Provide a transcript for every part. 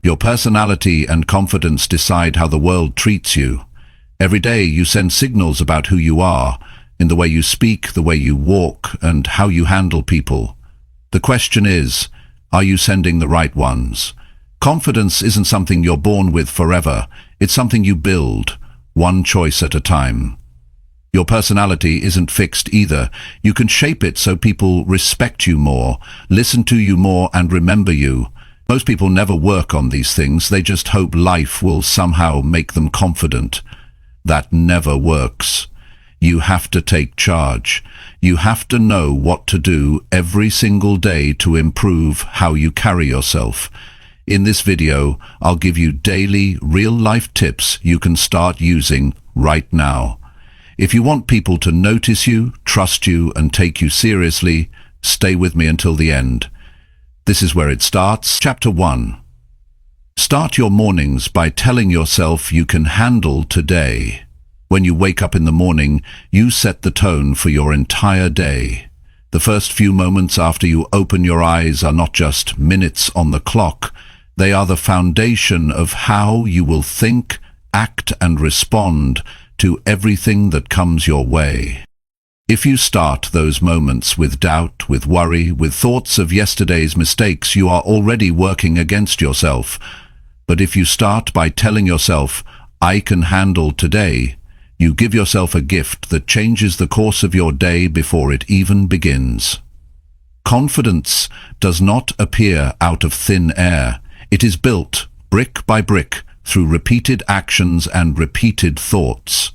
Your personality and confidence decide how the world treats you. Every day you send signals about who you are, in the way you speak, the way you walk, and how you handle people. The question is, are you sending the right ones? Confidence isn't something you're born with forever. It's something you build, one choice at a time. Your personality isn't fixed either. You can shape it so people respect you more, listen to you more, and remember you. Most people never work on these things. They just hope life will somehow make them confident. That never works. You have to take charge. You have to know what to do every single day to improve how you carry yourself. In this video, I'll give you daily, real-life tips you can start using right now. If you want people to notice you, trust you, and take you seriously, stay with me until the end. This is where it starts. Chapter 1. Start your mornings by telling yourself you can handle today. When you wake up in the morning, you set the tone for your entire day. The first few moments after you open your eyes are not just minutes on the clock. They are the foundation of how you will think, act, and respond to everything that comes your way. If you start those moments with doubt, with worry, with thoughts of yesterday's mistakes, you are already working against yourself. But if you start by telling yourself, I can handle today, you give yourself a gift that changes the course of your day before it even begins. Confidence does not appear out of thin air. It is built, brick by brick, through repeated actions and repeated thoughts.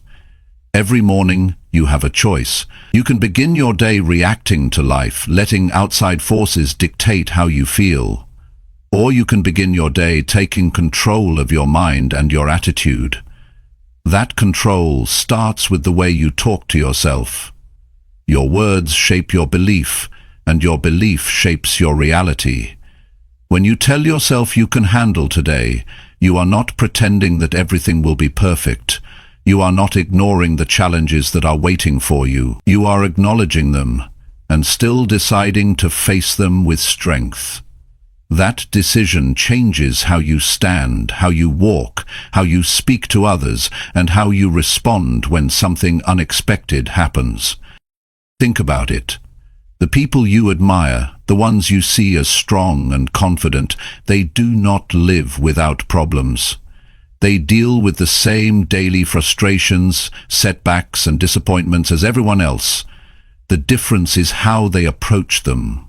Every morning, you have a choice. You can begin your day reacting to life, letting outside forces dictate how you feel. Or you can begin your day taking control of your mind and your attitude. That control starts with the way you talk to yourself. Your words shape your belief, and your belief shapes your reality. When you tell yourself you can handle today, you are not pretending that everything will be perfect. You are not ignoring the challenges that are waiting for you. You are acknowledging them, and still deciding to face them with strength. That decision changes how you stand, how you walk, how you speak to others, and how you respond when something unexpected happens. Think about it. The people you admire, the ones you see as strong and confident, they do not live without problems. They deal with the same daily frustrations, setbacks, and disappointments as everyone else. The difference is how they approach them.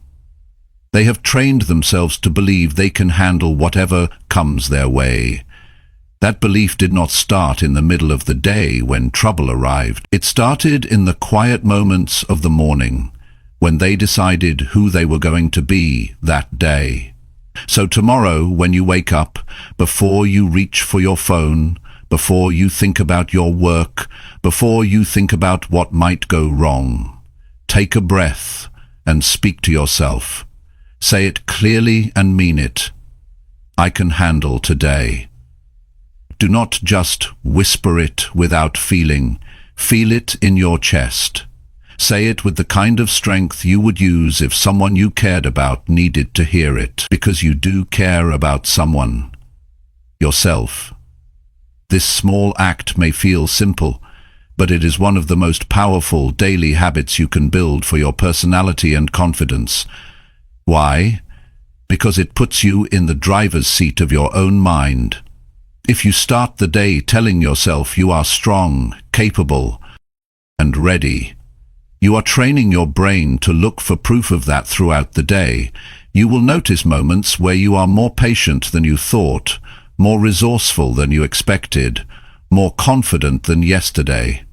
They have trained themselves to believe they can handle whatever comes their way. That belief did not start in the middle of the day when trouble arrived. It started in the quiet moments of the morning, when they decided who they were going to be that day. So tomorrow, when you wake up, before you reach for your phone, before you think about your work, before you think about what might go wrong, take a breath and speak to yourself. Say it clearly and mean it. I can handle today. Do not just whisper it without feeling. Feel it in your chest. Say it with the kind of strength you would use if someone you cared about needed to hear it, because you do care about someone. Yourself. This small act may feel simple, but it is one of the most powerful daily habits you can build for your personality and confidence. Why? Because it puts you in the driver's seat of your own mind. If you start the day telling yourself you are strong, capable, and ready, you are training your brain to look for proof of that throughout the day. You will notice moments where you are more patient than you thought, more resourceful than you expected, more confident than yesterday.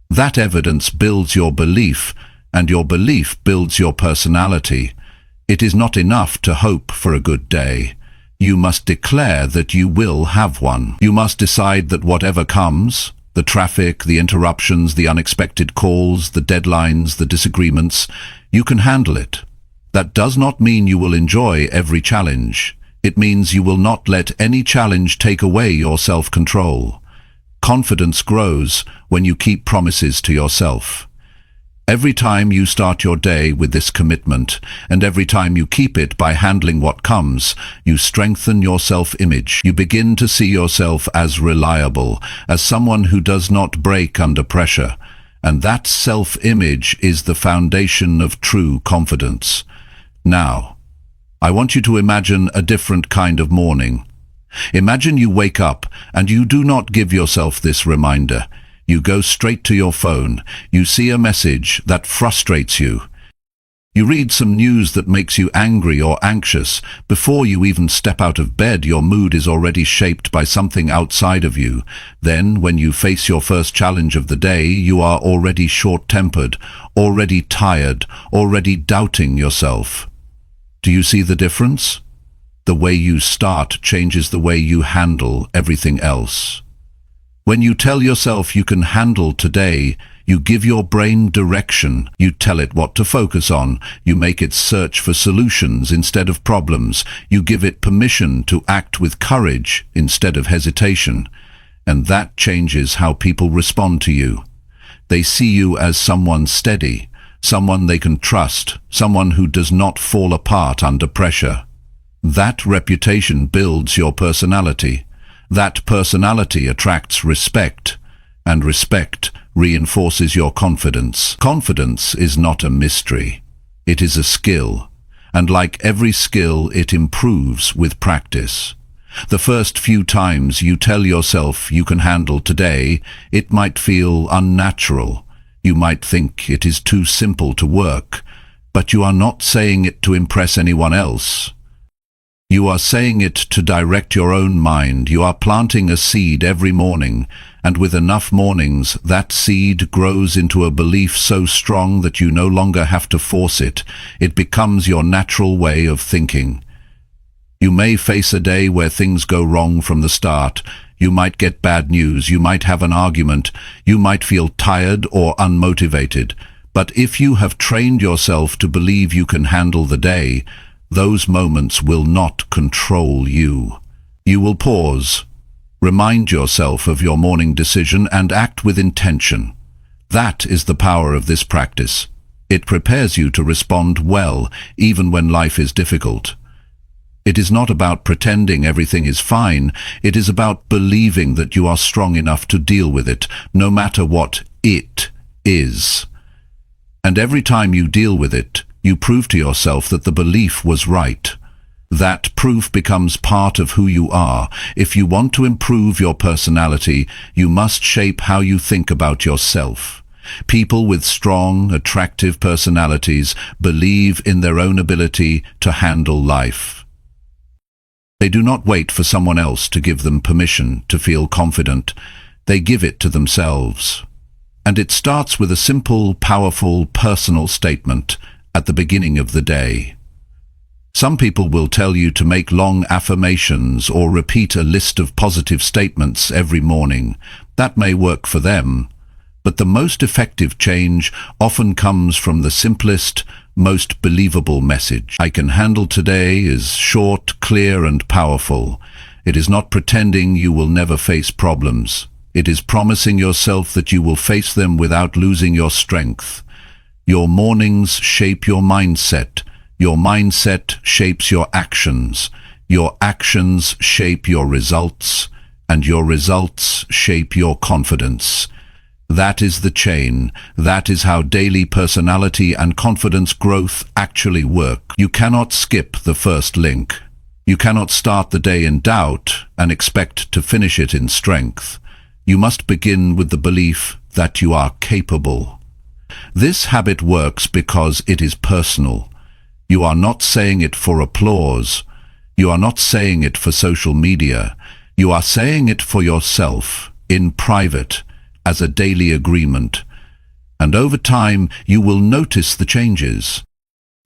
That evidence builds your belief, and your belief builds your personality. It is not enough to hope for a good day. You must declare that you will have one. You must decide that whatever comes, the traffic, the interruptions, the unexpected calls, the deadlines, the disagreements, you can handle it. That does not mean you will enjoy every challenge. It means you will not let any challenge take away your self-control. Confidence grows when you keep promises to yourself. Every time you start your day with this commitment, and every time you keep it by handling what comes, you strengthen your self-image. You begin to see yourself as reliable, as someone who does not break under pressure. And that self-image is the foundation of true confidence. Now, I want you to imagine a different kind of morning. Imagine you wake up and you do not give yourself this reminder. You go straight to your phone. You see a message that frustrates you. You read some news that makes you angry or anxious. Before you even step out of bed, your mood is already shaped by something outside of you. Then, when you face your first challenge of the day, you are already short-tempered, already tired, already doubting yourself. Do you see the difference? The way you start changes the way you handle everything else. When you tell yourself you can handle today, you give your brain direction. You tell it what to focus on. You make it search for solutions instead of problems. You give it permission to act with courage instead of hesitation. And that changes how people respond to you. They see you as someone steady, someone they can trust, someone who does not fall apart under pressure. That reputation builds your personality. That personality attracts respect, and respect reinforces your confidence. Confidence is not a mystery. It is a skill, and like every skill, it improves with practice. The first few times you tell yourself you can handle today, it might feel unnatural. You might think it is too simple to work, but you are not saying it to impress anyone else. You are saying it to direct your own mind. You are planting a seed every morning, and with enough mornings, that seed grows into a belief so strong that you no longer have to force it. It becomes your natural way of thinking. You may face a day where things go wrong from the start. You might get bad news. You might have an argument. You might feel tired or unmotivated. But if you have trained yourself to believe you can handle the day, those moments will not control you. You will pause, remind yourself of your morning decision, and act with intention. That is the power of this practice. It prepares you to respond well, even when life is difficult. It is not about pretending everything is fine. It is about believing that you are strong enough to deal with it, no matter what it is. And every time you deal with it, you prove to yourself that the belief was right. That proof becomes part of who you are. If you want to improve your personality, you must shape how you think about yourself. People with strong, attractive personalities believe in their own ability to handle life. They do not wait for someone else to give them permission to feel confident. They give it to themselves. And it starts with a simple, powerful, personal statement at the beginning of the day. Some people will tell you to make long affirmations or repeat a list of positive statements every morning. That may work for them, but the most effective change often comes from the simplest, most believable message. I can handle today is short, clear, and powerful. It is not pretending you will never face problems. It is promising yourself that you will face them without losing your strength. Your mornings shape your mindset. Your mindset shapes your actions. Your actions shape your results, and your results shape your confidence. That is the chain. That is how daily personality and confidence growth actually work. You cannot skip the first link. You cannot start the day in doubt and expect to finish it in strength. You must begin with the belief that you are capable. This habit works because it is personal. You are not saying it for applause. You are not saying it for social media. You are saying it for yourself, in private, as a daily agreement. And over time, you will notice the changes.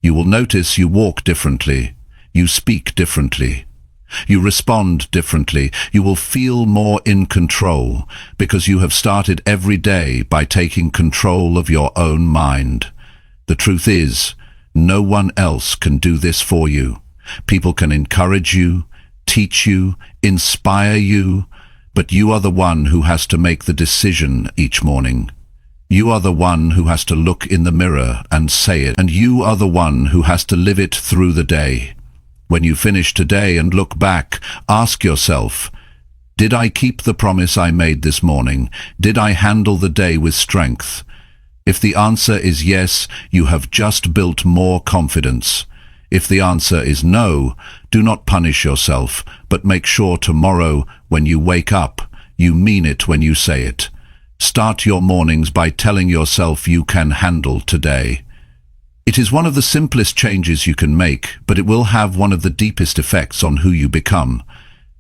You will notice you walk differently. You speak differently. You respond differently. You will feel more in control because you have started every day by taking control of your own mind. The truth is, no one else can do this for you. People can encourage you, teach you, inspire you, but you are the one who has to make the decision each morning. You are the one who has to look in the mirror and say it, and you are the one who has to live it through the day. When you finish today and look back, ask yourself, did I keep the promise I made this morning? Did I handle the day with strength? If the answer is yes, you have just built more confidence. If the answer is no, do not punish yourself, but make sure tomorrow, when you wake up, you mean it when you say it. Start your mornings by telling yourself you can handle today. It is one of the simplest changes you can make, but it will have one of the deepest effects on who you become.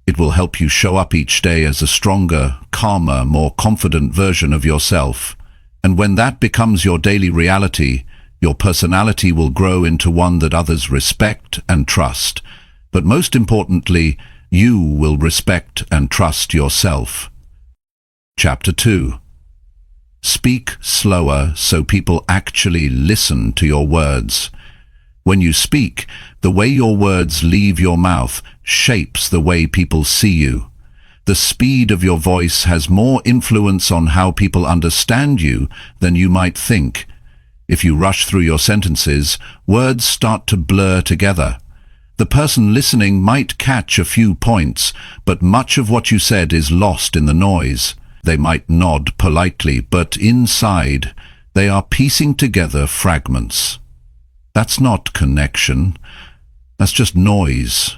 It will help you show up each day as a stronger, calmer, more confident version of yourself. And when that becomes your daily reality, your personality will grow into one that others respect and trust. But most importantly, you will respect and trust yourself. Chapter 2. Speak slower so people actually listen to your words. When you speak, the way your words leave your mouth shapes the way people see you. The speed of your voice has more influence on how people understand you than you might think. If you rush through your sentences, words start to blur together. The person listening might catch a few points, but much of what you said is lost in the noise. They might nod politely, but inside, they are piecing together fragments. That's not connection. That's just noise.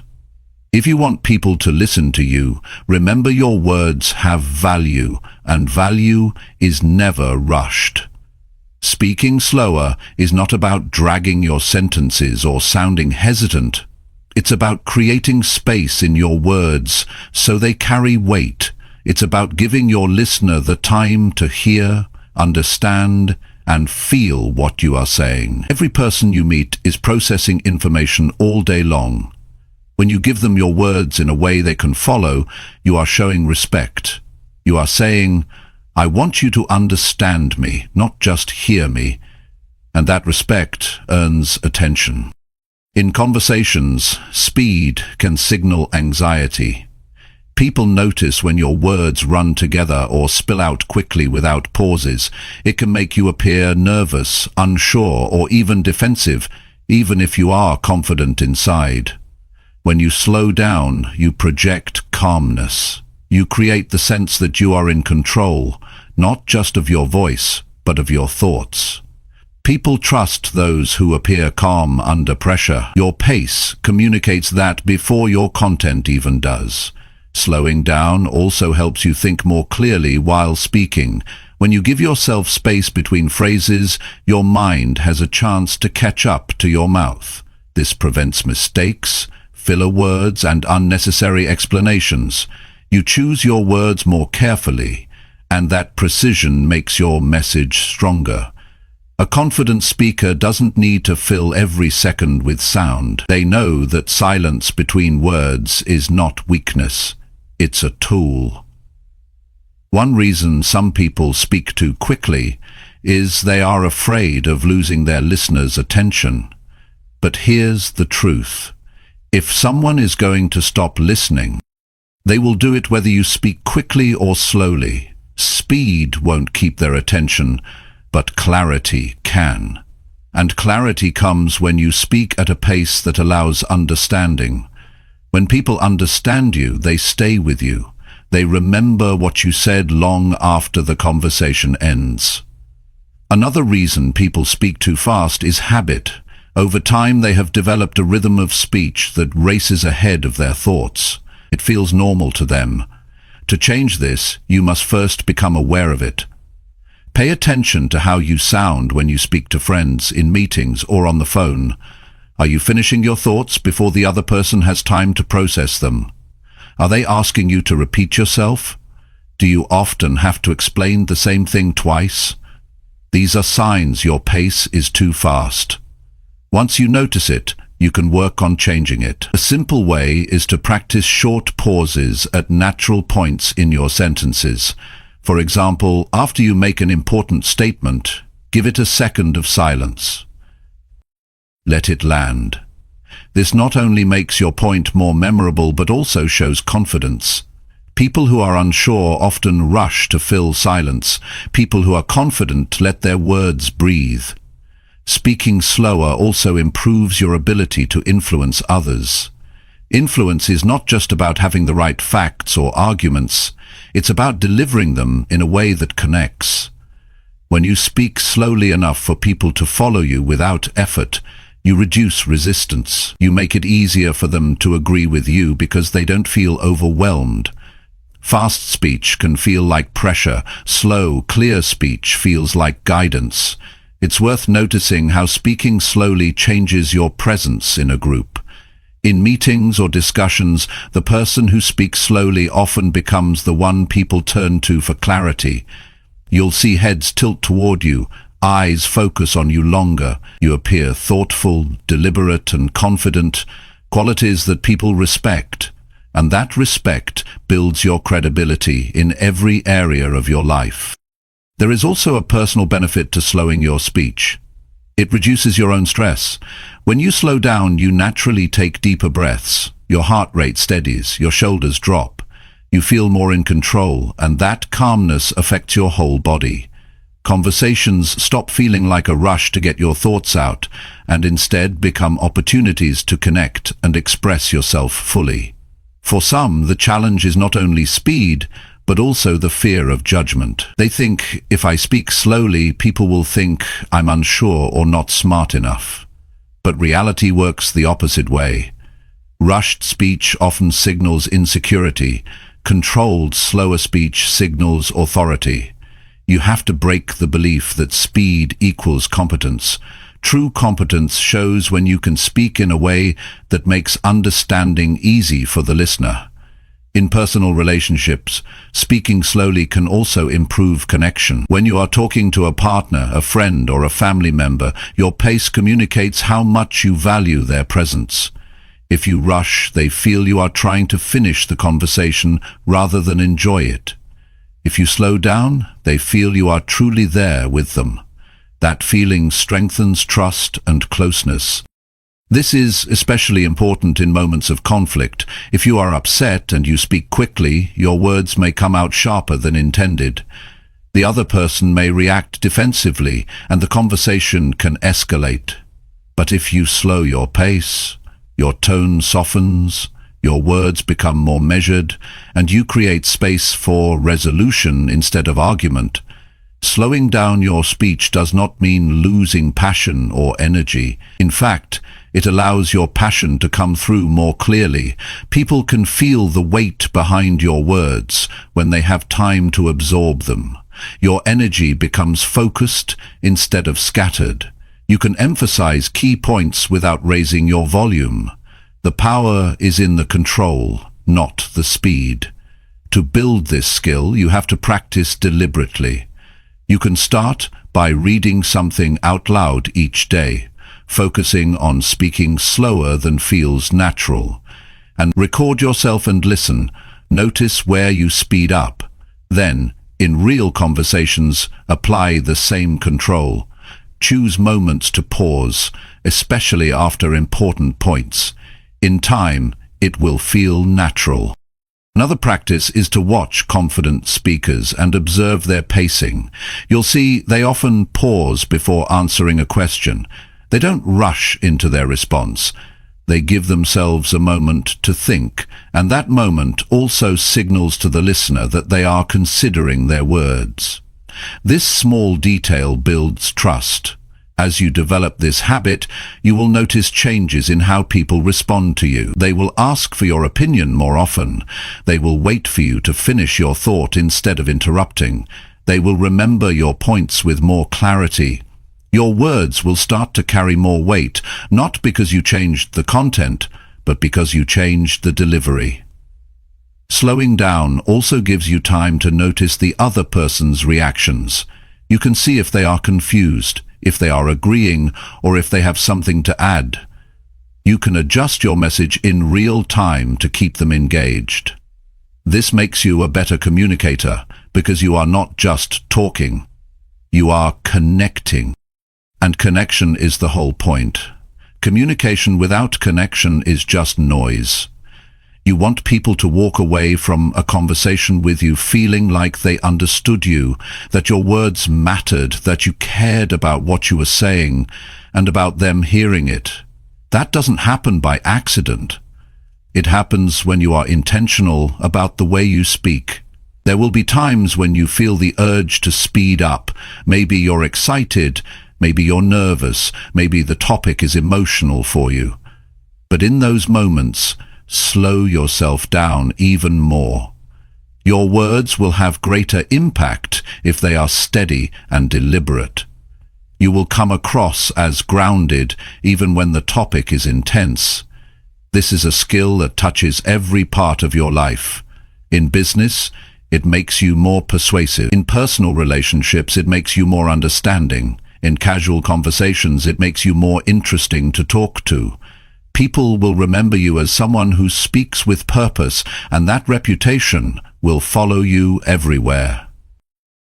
If you want people to listen to you, remember your words have value, and value is never rushed. Speaking slower is not about dragging your sentences or sounding hesitant. It's about creating space in your words so they carry weight. It's about giving your listener the time to hear, understand, and feel what you are saying. Every person you meet is processing information all day long. When you give them your words in a way they can follow, you are showing respect. You are saying, I want you to understand me, not just hear me. And that respect earns attention. In conversations, speed can signal anxiety. People notice when your words run together or spill out quickly without pauses. It can make you appear nervous, unsure, or even defensive, even if you are confident inside. When you slow down, you project calmness. You create the sense that you are in control, not just of your voice, but of your thoughts. People trust those who appear calm under pressure. Your pace communicates that before your content even does. Slowing down also helps you think more clearly while speaking. When you give yourself space between phrases, your mind has a chance to catch up to your mouth. This prevents mistakes, filler words, and unnecessary explanations. You choose your words more carefully, and that precision makes your message stronger. A confident speaker doesn't need to fill every second with sound. They know that silence between words is not weakness. It's a tool. One reason some people speak too quickly is they are afraid of losing their listeners' attention. But here's the truth. If someone is going to stop listening, they will do it whether you speak quickly or slowly. Speed won't keep their attention, but clarity can. And clarity comes when you speak at a pace that allows understanding. When people understand you, they stay with you. They remember what you said long after the conversation ends. Another reason people speak too fast is habit. Over time, they have developed a rhythm of speech that races ahead of their thoughts. It feels normal to them. To change this, you must first become aware of it. Pay attention to how you sound when you speak to friends, in meetings, or on the phone. Are you finishing your thoughts before the other person has time to process them? Are they asking you to repeat yourself? Do you often have to explain the same thing twice? These are signs your pace is too fast. Once you notice it, you can work on changing it. A simple way is to practice short pauses at natural points in your sentences. For example, after you make an important statement, give it a second of silence. Let it land. This not only makes your point more memorable but also shows confidence. People who are unsure often rush to fill silence. People who are confident let their words breathe. Speaking slower also improves your ability to influence others. Influence is not just about having the right facts or arguments. It's about delivering them in a way that connects. When you speak slowly enough for people to follow you without effort, you reduce resistance. You make it easier for them to agree with you because they don't feel overwhelmed. Fast speech can feel like pressure. Slow, clear speech feels like guidance. It's worth noticing how speaking slowly changes your presence in a group. In meetings or discussions, the person who speaks slowly often becomes the one people turn to for clarity. You'll see heads tilt toward you, eyes focus on you longer. You appear thoughtful, deliberate, and confident, qualities that people respect. And that respect builds your credibility in every area of your life. There is also a personal benefit to slowing your speech. It reduces your own stress. When you slow down, you naturally take deeper breaths. Your heart rate steadies, your shoulders drop. You feel more in control, and that calmness affects your whole body. Conversations stop feeling like a rush to get your thoughts out, and instead become opportunities to connect and express yourself fully. For some, the challenge is not only speed, but also the fear of judgment. They think, if I speak slowly, people will think I'm unsure or not smart enough. But reality works the opposite way. Rushed speech often signals insecurity. Controlled, slower speech signals authority. You have to break the belief that speed equals competence. True competence shows when you can speak in a way that makes understanding easy for the listener. In personal relationships, speaking slowly can also improve connection. When you are talking to a partner, a friend, or a family member, your pace communicates how much you value their presence. If you rush, they feel you are trying to finish the conversation rather than enjoy it. If you slow down, they feel you are truly there with them. That feeling strengthens trust and closeness. This is especially important in moments of conflict. If you are upset and you speak quickly, your words may come out sharper than intended. The other person may react defensively, and the conversation can escalate. But if you slow your pace, your tone softens, your words become more measured, and you create space for resolution instead of argument. Slowing down your speech does not mean losing passion or energy. In fact, it allows your passion to come through more clearly. People can feel the weight behind your words when they have time to absorb them. Your energy becomes focused instead of scattered. You can emphasize key points without raising your volume. The power is in the control, not the speed. To build this skill, you have to practice deliberately. You can start by reading something out loud each day, focusing on speaking slower than feels natural. And record yourself and listen. Notice where you speed up. Then, in real conversations, apply the same control. Choose moments to pause, especially after important points. In time, it will feel natural. Another practice is to watch confident speakers and observe their pacing. You'll see they often pause before answering a question. They don't rush into their response. They give themselves a moment to think, and that moment also signals to the listener that they are considering their words. This small detail builds trust. As you develop this habit, you will notice changes in how people respond to you. They will ask for your opinion more often. They will wait for you to finish your thought instead of interrupting. They will remember your points with more clarity. Your words will start to carry more weight, not because you changed the content, but because you changed the delivery. Slowing down also gives you time to notice the other person's reactions. You can see if they are confused, if they are agreeing, or if they have something to add. You can adjust your message in real time to keep them engaged. This makes you a better communicator because you are not just talking. You are connecting. And connection is the whole point. Communication without connection is just noise. You want people to walk away from a conversation with you feeling like they understood you, that your words mattered, that you cared about what you were saying and about them hearing it. That doesn't happen by accident. It happens when you are intentional about the way you speak. There will be times when you feel the urge to speed up. Maybe you're excited, maybe you're nervous, maybe the topic is emotional for you. But in those moments, slow yourself down even more. Your words will have greater impact if they are steady and deliberate. You will come across as grounded even when the topic is intense. This is a skill that touches every part of your life. In business, it makes you more persuasive. In personal relationships, it makes you more understanding. In casual conversations, it makes you more interesting to talk to. People will remember you as someone who speaks with purpose, and that reputation will follow you everywhere.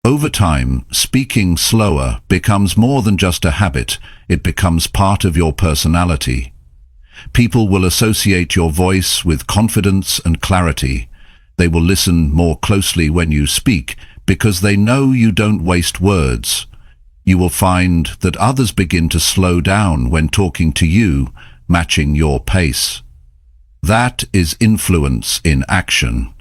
Over time, speaking slower becomes more than just a habit. It becomes part of your personality. People will associate your voice with confidence and clarity. They will listen more closely when you speak because they know you don't waste words. You will find that others begin to slow down when talking to you, matching your pace. That is influence in action.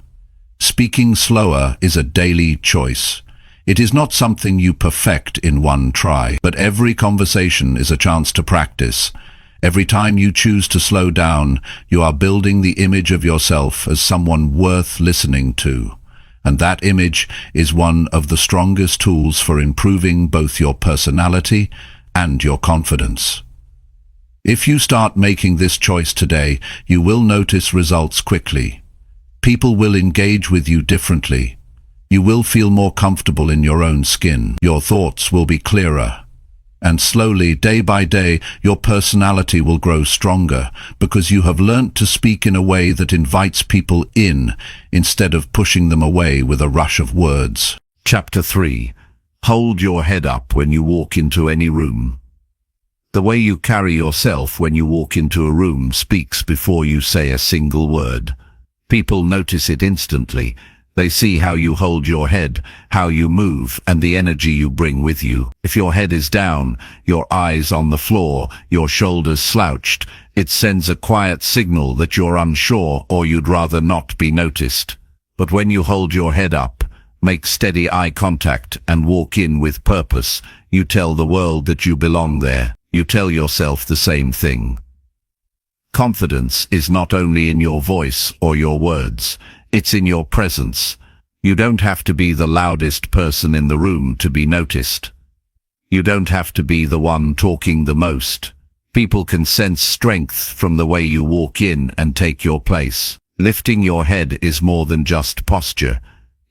Speaking slower is a daily choice. It is not something you perfect in one try, but every conversation is a chance to practice. Every time you choose to slow down, you are building the image of yourself as someone worth listening to. And that image is one of the strongest tools for improving both your personality and your confidence. If you start making this choice today, you will notice results quickly. People will engage with you differently. You will feel more comfortable in your own skin. Your thoughts will be clearer. And slowly, day by day, your personality will grow stronger because you have learnt to speak in a way that invites people in instead of pushing them away with a rush of words. Chapter 3. Hold your head up when you walk into any room. The way you carry yourself when you walk into a room speaks before you say a single word. People notice it instantly. They see how you hold your head, how you move, and the energy you bring with you. If your head is down, your eyes on the floor, your shoulders slouched, it sends a quiet signal that you're unsure or you'd rather not be noticed. But when you hold your head up, make steady eye contact, and walk in with purpose, you tell the world that you belong there. You tell yourself the same thing. Confidence is not only in your voice or your words, it's in your presence. You don't have to be the loudest person in the room to be noticed. You don't have to be the one talking the most. People can sense strength from the way you walk in and take your place. Lifting your head is more than just posture.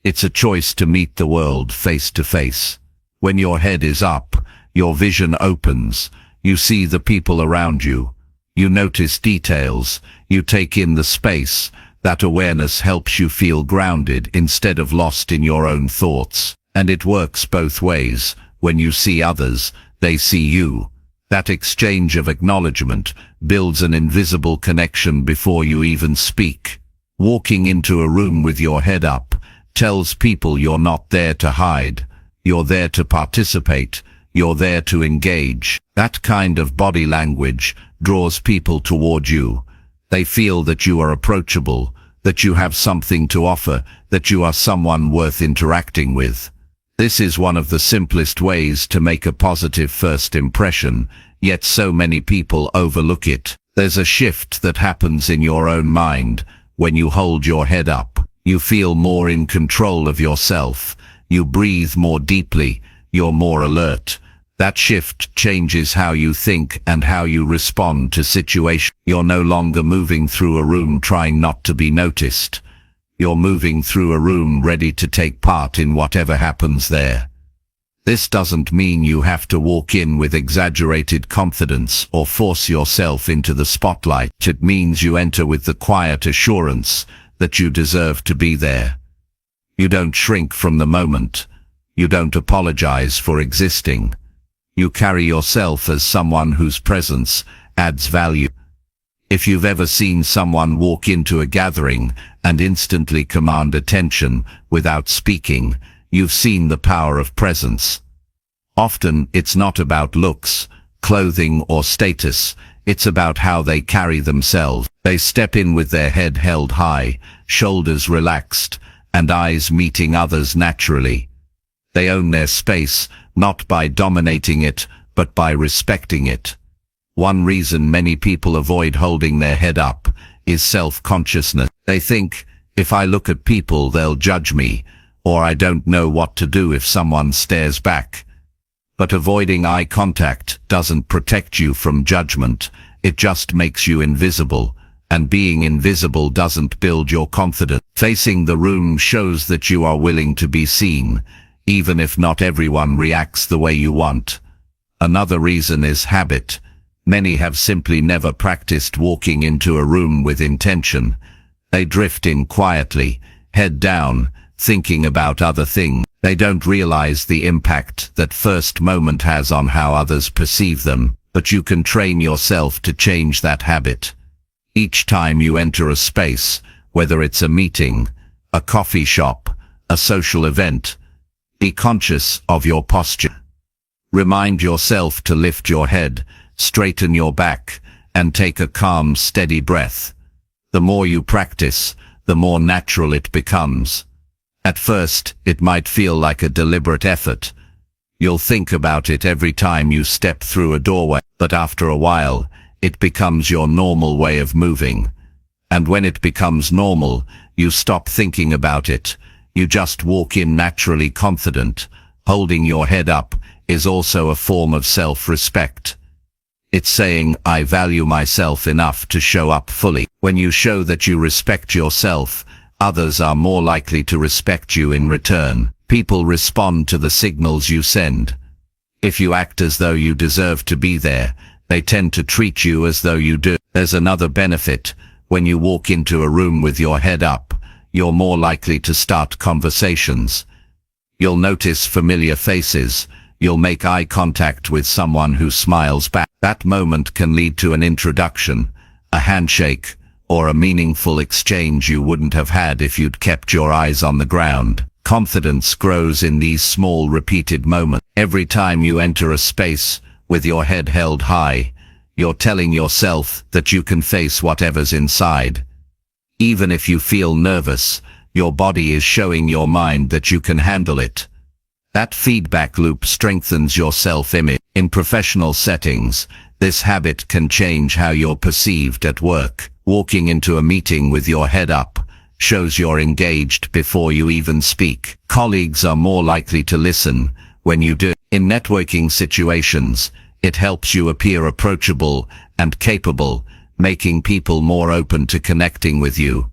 It's a choice to meet the world face to face. When your head is up, your vision opens. You see the people around you. You notice details. You take in the space. That awareness helps you feel grounded instead of lost in your own thoughts. And it works both ways. When you see others, they see you. That exchange of acknowledgement builds an invisible connection before you even speak. Walking into a room with your head up tells people you're not there to hide. You're there to participate. You're there to engage. That kind of body language draws people toward you. They feel that you are approachable, that you have something to offer, that you are someone worth interacting with. This is one of the simplest ways to make a positive first impression, yet so many people overlook it. There's a shift that happens in your own mind when you hold your head up. You feel more in control of yourself. You breathe more deeply. You're more alert. That shift changes how you think and how you respond to situations. You're no longer moving through a room trying not to be noticed. You're moving through a room ready to take part in whatever happens there. This doesn't mean you have to walk in with exaggerated confidence or force yourself into the spotlight. It means you enter with the quiet assurance that you deserve to be there. You don't shrink from the moment. You don't apologize for existing. You carry yourself as someone whose presence adds value. If you've ever seen someone walk into a gathering and instantly command attention without speaking, you've seen the power of presence. Often it's not about looks, clothing or status, it's about how they carry themselves. They step in with their head held high, shoulders relaxed, and eyes meeting others naturally. They own their space, not by dominating it, but by respecting it. One reason many people avoid holding their head up is self-consciousness. They think, if I look at people they'll judge me, or I don't know what to do if someone stares back. But avoiding eye contact doesn't protect you from judgment, it just makes you invisible, and being invisible doesn't build your confidence. Facing the room shows that you are willing to be seen, even if not everyone reacts the way you want. Another reason is habit. Many have simply never practiced walking into a room with intention. They drift in quietly, head down, thinking about other things. They don't realize the impact that first moment has on how others perceive them, but you can train yourself to change that habit. Each time you enter a space, whether it's a meeting, a coffee shop, a social event, be conscious of your posture. Remind yourself to lift your head, straighten your back, and take a calm, steady breath. The more you practice, the more natural it becomes. At first, it might feel like a deliberate effort. You'll think about it every time you step through a doorway, but after a while, it becomes your normal way of moving. And when it becomes normal, you stop thinking about it. You just walk in naturally confident. Holding your head up is also a form of self-respect. It's saying, I value myself enough to show up fully. When you show that you respect yourself, others are more likely to respect you in return. People respond to the signals you send. If you act as though you deserve to be there, they tend to treat you as though you do. There's another benefit. When you walk into a room with your head up, you're more likely to start conversations. You'll notice familiar faces. You'll make eye contact with someone who smiles back. That moment can lead to an introduction, a handshake, or a meaningful exchange you wouldn't have had if you'd kept your eyes on the ground. Confidence grows in these small repeated moments. Every time you enter a space with your head held high, you're telling yourself that you can face whatever's inside. Even if you feel nervous, your body is showing your mind that you can handle it. That feedback loop strengthens your self-image. In professional settings, this habit can change how you're perceived at work. Walking into a meeting with your head up shows you're engaged before you even speak. Colleagues are more likely to listen when you do. In networking situations, it helps you appear approachable and capable, making people more open to connecting with you.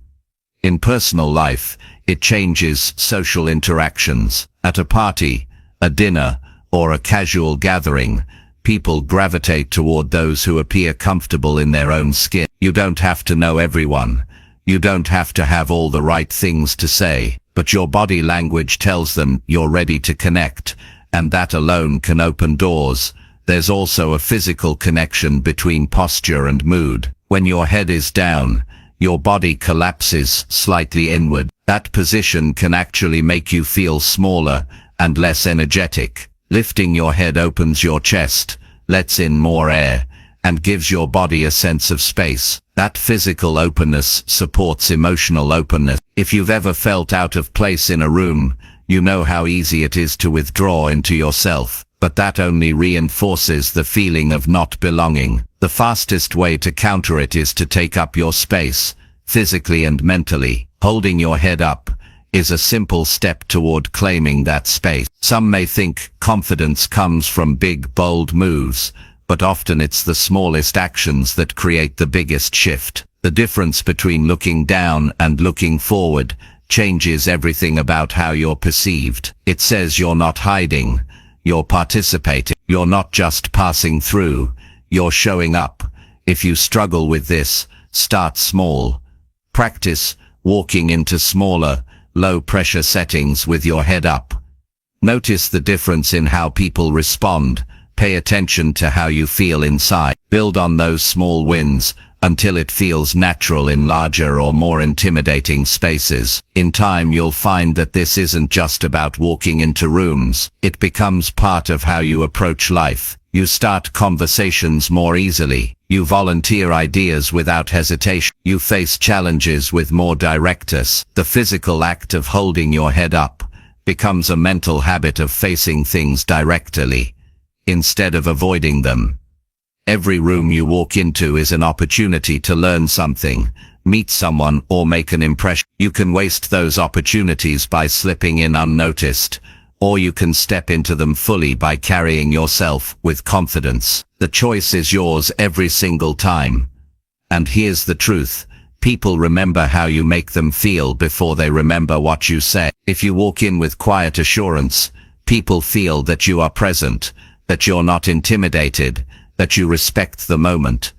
In personal life, it changes social interactions. At a party, a dinner, or a casual gathering, people gravitate toward those who appear comfortable in their own skin. You don't have to know everyone. You don't have to have all the right things to say, but your body language tells them you're ready to connect, and that alone can open doors. There's also a physical connection between posture and mood. When your head is down, your body collapses slightly inward. That position can actually make you feel smaller and less energetic. Lifting your head opens your chest, lets in more air, and gives your body a sense of space. That physical openness supports emotional openness. If you've ever felt out of place in a room, you know how easy it is to withdraw into yourself, but that only reinforces the feeling of not belonging. The fastest way to counter it is to take up your space, physically and mentally. Holding your head up is a simple step toward claiming that space. Some may think confidence comes from big, bold moves, but often it's the smallest actions that create the biggest shift. The difference between looking down and looking forward changes everything about how you're perceived. It says you're not hiding, you're participating. You're not just passing through, you're showing up. If you struggle with this, start small. Practice walking into smaller, low-pressure settings with your head up. Notice the difference in how people respond. Pay attention to how you feel inside. Build on those small wins. until it feels natural in larger or more intimidating spaces. In time, you'll find that this isn't just about walking into rooms. It becomes part of how you approach life. You start conversations more easily. You volunteer ideas without hesitation. You face challenges with more directness. The physical act of holding your head up becomes a mental habit of facing things directly, instead of avoiding them. Every room you walk into is an opportunity to learn something, meet someone, or make an impression. You can waste those opportunities by slipping in unnoticed, or you can step into them fully by carrying yourself with confidence. The choice is yours every single time. And here's the truth. People remember how you make them feel before they remember what you say. If you walk in with quiet assurance, people feel that you are present, that you're not intimidated, that you respect the moment.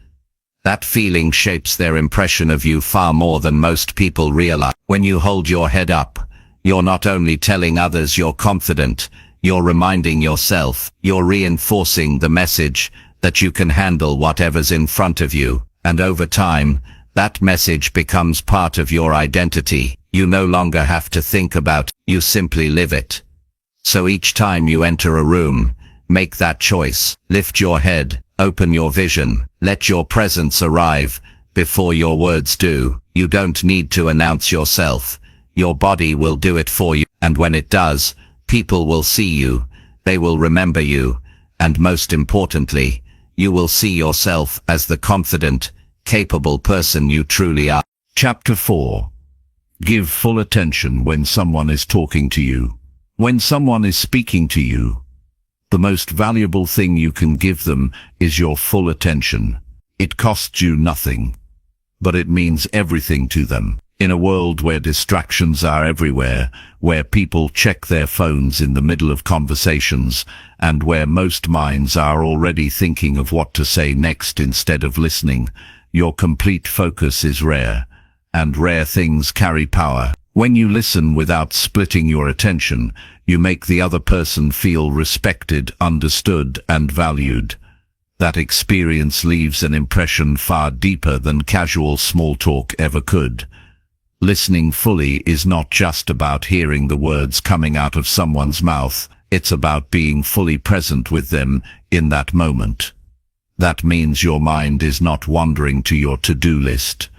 That feeling shapes their impression of you far more than most people realize. When you hold your head up, you're not only telling others you're confident, you're reminding yourself, you're reinforcing the message that you can handle whatever's in front of you. And over time, that message becomes part of your identity. You no longer have to think about it, you simply live it. So each time you enter a room, make that choice. Lift your head, open your vision, let your presence arrive before your words do. You don't need to announce yourself. Your body will do it for you. And when it does, people will see you, they will remember you, and most importantly, you will see yourself as the confident, capable person you truly are. Chapter 4. Give full attention when someone is talking to you. When someone is speaking to you, the most valuable thing you can give them is your full attention. It costs you nothing, but it means everything to them. In a world where distractions are everywhere, where people check their phones in the middle of conversations, and where most minds are already thinking of what to say next instead of listening, your complete focus is rare, and rare things carry power. When you listen without splitting your attention, you make the other person feel respected, understood, and valued. That experience leaves an impression far deeper than casual small talk ever could. Listening fully is not just about hearing the words coming out of someone's mouth, it's about being fully present with them in that moment. That means your mind is not wandering to your to-do list.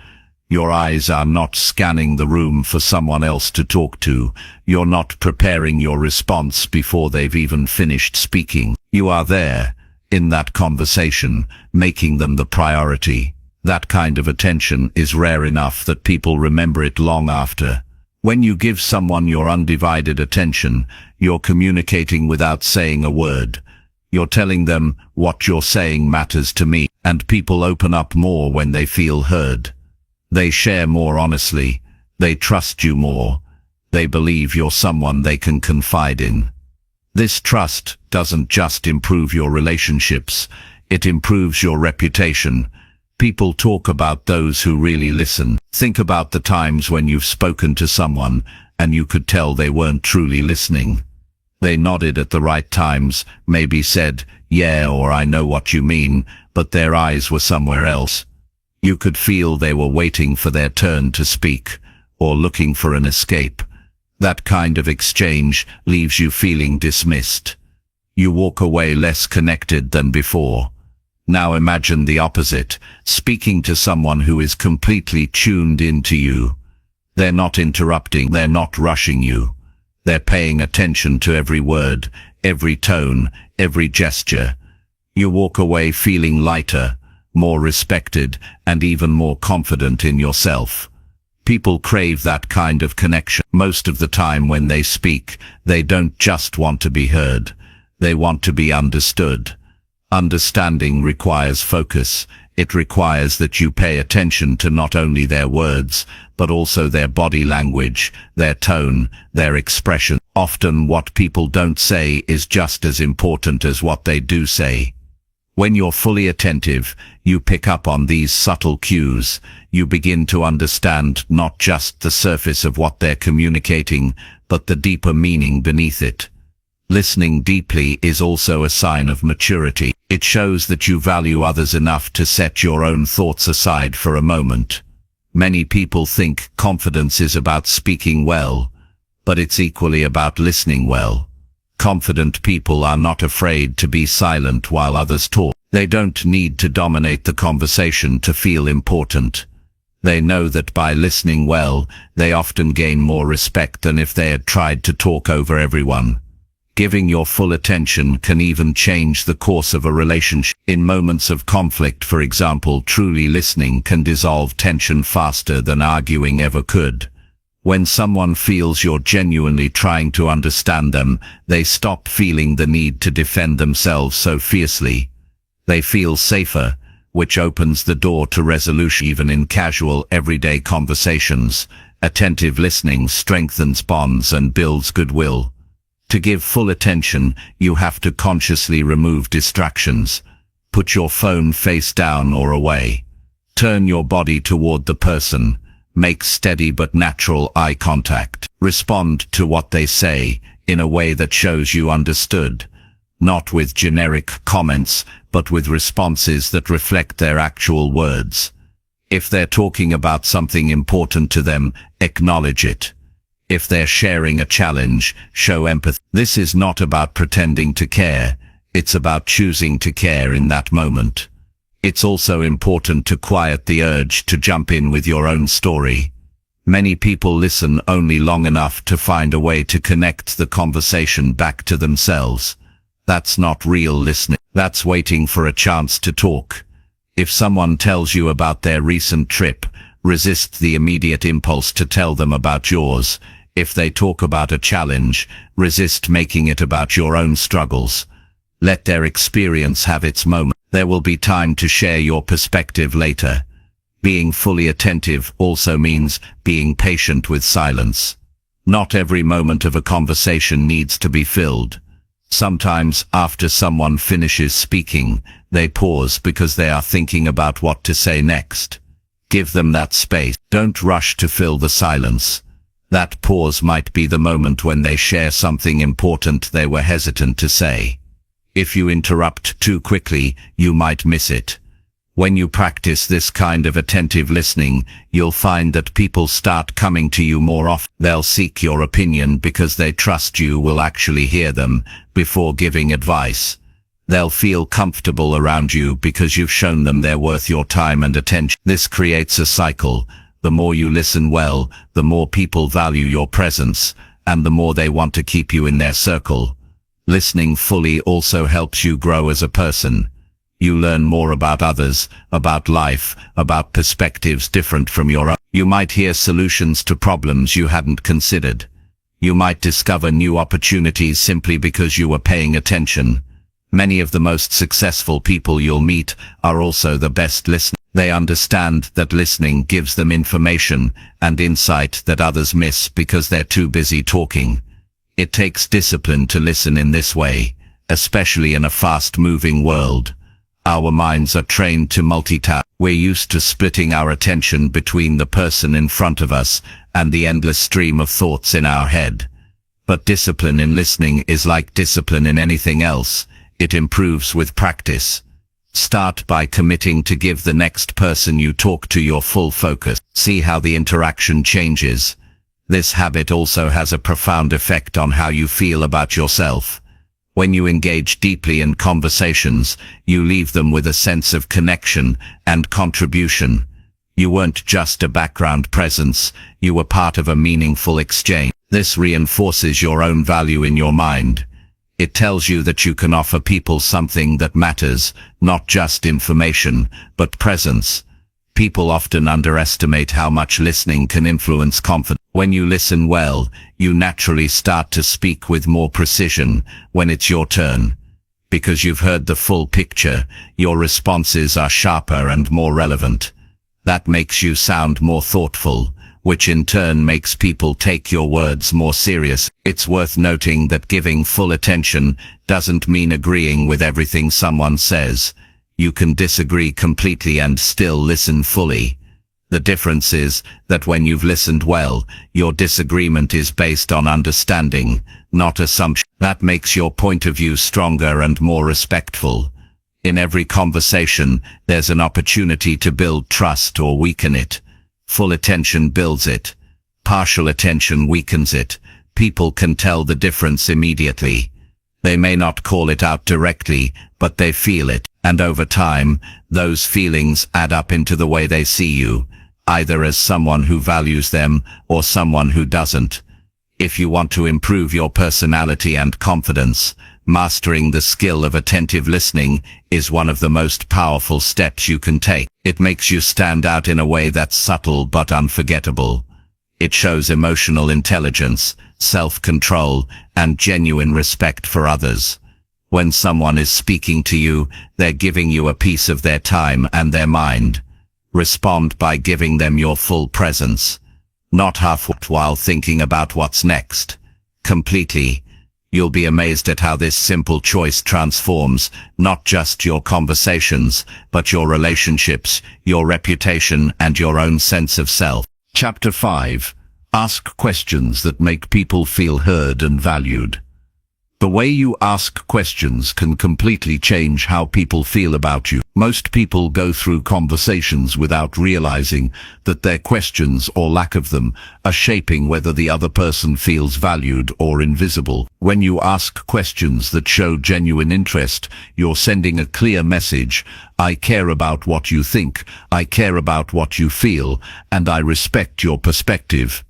Your eyes are not scanning the room for someone else to talk to. You're not preparing your response before they've even finished speaking. You are there, in that conversation, making them the priority. That kind of attention is rare enough that people remember it long after. When you give someone your undivided attention, you're communicating without saying a word. You're telling them, what you're saying matters to me, and people open up more when they feel heard. They share more honestly. They trust you more. They believe you're someone they can confide in. This trust doesn't just improve your relationships, it improves your reputation. People talk about those who really listen. Think about the times when you've spoken to someone and you could tell they weren't truly listening. They nodded at the right times, maybe said, "Yeah," or "I know what you mean," but their eyes were somewhere else. You could feel they were waiting for their turn to speak, or looking for an escape. That kind of exchange leaves you feeling dismissed. You walk away less connected than before. Now imagine the opposite, speaking to someone who is completely tuned into you. They're not interrupting, they're not rushing you. They're paying attention to every word, every tone, every gesture. You walk away feeling lighter, more respected, and even more confident in yourself. People crave that kind of connection. Most of the time when they speak, they don't just want to be heard. They want to be understood. Understanding requires focus. It requires that you pay attention to not only their words, but also their body language, their tone, their expression. Often what people don't say is just as important as what they do say. When you're fully attentive, you pick up on these subtle cues. You begin to understand not just the surface of what they're communicating, but the deeper meaning beneath it. Listening deeply is also a sign of maturity. It shows that you value others enough to set your own thoughts aside for a moment. Many people think confidence is about speaking well, but it's equally about listening well. Confident people are not afraid to be silent while others talk. They don't need to dominate the conversation to feel important. They know that by listening well, they often gain more respect than if they had tried to talk over everyone. Giving your full attention can even change the course of a relationship. In moments of conflict, for example, truly listening can dissolve tension faster than arguing ever could. When someone feels you're genuinely trying to understand them, they stop feeling the need to defend themselves so fiercely. They feel safer, which opens the door to resolution even in casual, everyday conversations. Attentive listening strengthens bonds and builds goodwill. To give full attention, you have to consciously remove distractions. Put your phone face down or away. Turn your body toward the person. Make steady but natural eye contact. Respond to what they say in a way that shows you understood. Not with generic comments, but with responses that reflect their actual words. If they're talking about something important to them, acknowledge it. If they're sharing a challenge, show empathy. This is not about pretending to care, it's about choosing to care in that moment. It's also important to quiet the urge to jump in with your own story. Many people listen only long enough to find a way to connect the conversation back to themselves. That's not real listening. That's waiting for a chance to talk. If someone tells you about their recent trip, resist the immediate impulse to tell them about yours. If they talk about a challenge, resist making it about your own struggles. Let their experience have its moment. There will be time to share your perspective later. Being fully attentive also means being patient with silence. Not every moment of a conversation needs to be filled. Sometimes, after someone finishes speaking, they pause because they are thinking about what to say next. Give them that space. Don't rush to fill the silence. That pause might be the moment when they share something important they were hesitant to say. If you interrupt too quickly, you might miss it. When you practice this kind of attentive listening, you'll find that people start coming to you more often. They'll seek your opinion because they trust you will actually hear them before giving advice. They'll feel comfortable around you because you've shown them they're worth your time and attention. This creates a cycle. The more you listen well, the more people value your presence, and the more they want to keep you in their circle. Listening fully also helps you grow as a person. You learn more about others, about life, about perspectives different from your own. You might hear solutions to problems you hadn't considered. You might discover new opportunities simply because you were paying attention. Many of the most successful people you'll meet are also the best listeners. They understand that listening gives them information and insight that others miss because they're too busy talking. It takes discipline to listen in this way, especially in a fast-moving world. Our minds are trained to multitask. We're used to splitting our attention between the person in front of us and the endless stream of thoughts in our head. But discipline in listening is like discipline in anything else. It improves with practice. Start by committing to give the next person you talk to your full focus. See how the interaction changes. This habit also has a profound effect on how you feel about yourself. When you engage deeply in conversations, you leave them with a sense of connection and contribution. You weren't just a background presence, you were part of a meaningful exchange. This reinforces your own value in your mind. It tells you that you can offer people something that matters, not just information, but presence. People often underestimate how much listening can influence confidence. When you listen well, you naturally start to speak with more precision when it's your turn. Because you've heard the full picture, your responses are sharper and more relevant. That makes you sound more thoughtful, which in turn makes people take your words more serious. It's worth noting that giving full attention doesn't mean agreeing with everything someone says. You can disagree completely and still listen fully. The difference is that when you've listened well, your disagreement is based on understanding, not assumption. That makes your point of view stronger and more respectful. In every conversation, there's an opportunity to build trust or weaken it. Full attention builds it. Partial attention weakens it. People can tell the difference immediately. They may not call it out directly, but they feel it. And over time, those feelings add up into the way they see you, either as someone who values them or someone who doesn't. If you want to improve your personality and confidence, mastering the skill of attentive listening is one of the most powerful steps you can take. It makes you stand out in a way that's subtle but unforgettable. It shows emotional intelligence, self-control, and genuine respect for others. When someone is speaking to you, they're giving you a piece of their time and their mind. Respond by giving them your full presence, not half while thinking about what's next. Completely. You'll be amazed at how this simple choice transforms not just your conversations, but your relationships, your reputation, and your own sense of self. Chapter 5. Ask questions that make people feel heard and valued. The way you ask questions can completely change how people feel about you. Most people go through conversations without realizing that their questions or lack of them are shaping whether the other person feels valued or invisible. When you ask questions that show genuine interest, you're sending a clear message. I care about what you think, I care about what you feel, and I respect your perspective.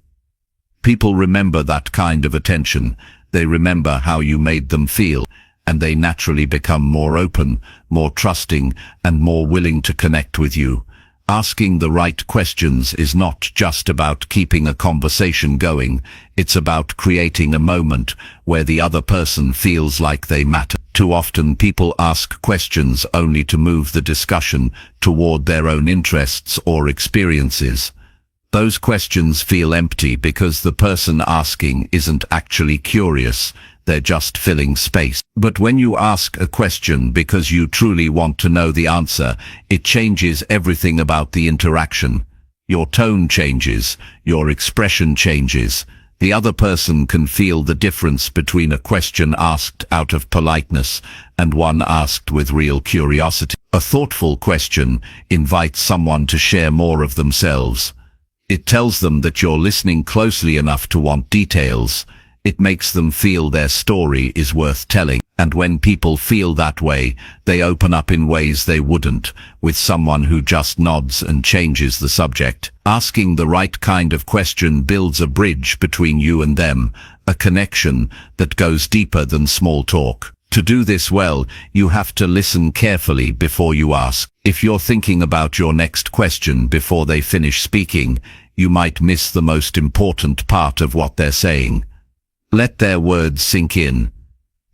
People remember that kind of attention. They remember how you made them feel, and they naturally become more open, more trusting, and more willing to connect with you. Asking the right questions is not just about keeping a conversation going, it's about creating a moment where the other person feels like they matter. Too often people ask questions only to move the discussion toward their own interests or experiences. Those questions feel empty because the person asking isn't actually curious, they're just filling space. But when you ask a question because you truly want to know the answer, it changes everything about the interaction. Your tone changes, your expression changes. The other person can feel the difference between a question asked out of politeness and one asked with real curiosity. A thoughtful question invites someone to share more of themselves. It tells them that you're listening closely enough to want details. It makes them feel their story is worth telling. And when people feel that way, they open up in ways they wouldn't with someone who just nods and changes the subject. Asking the right kind of question builds a bridge between you and them, a connection that goes deeper than small talk. To do this well, you have to listen carefully before you ask. If you're thinking about your next question before they finish speaking, you might miss the most important part of what they're saying. Let their words sink in.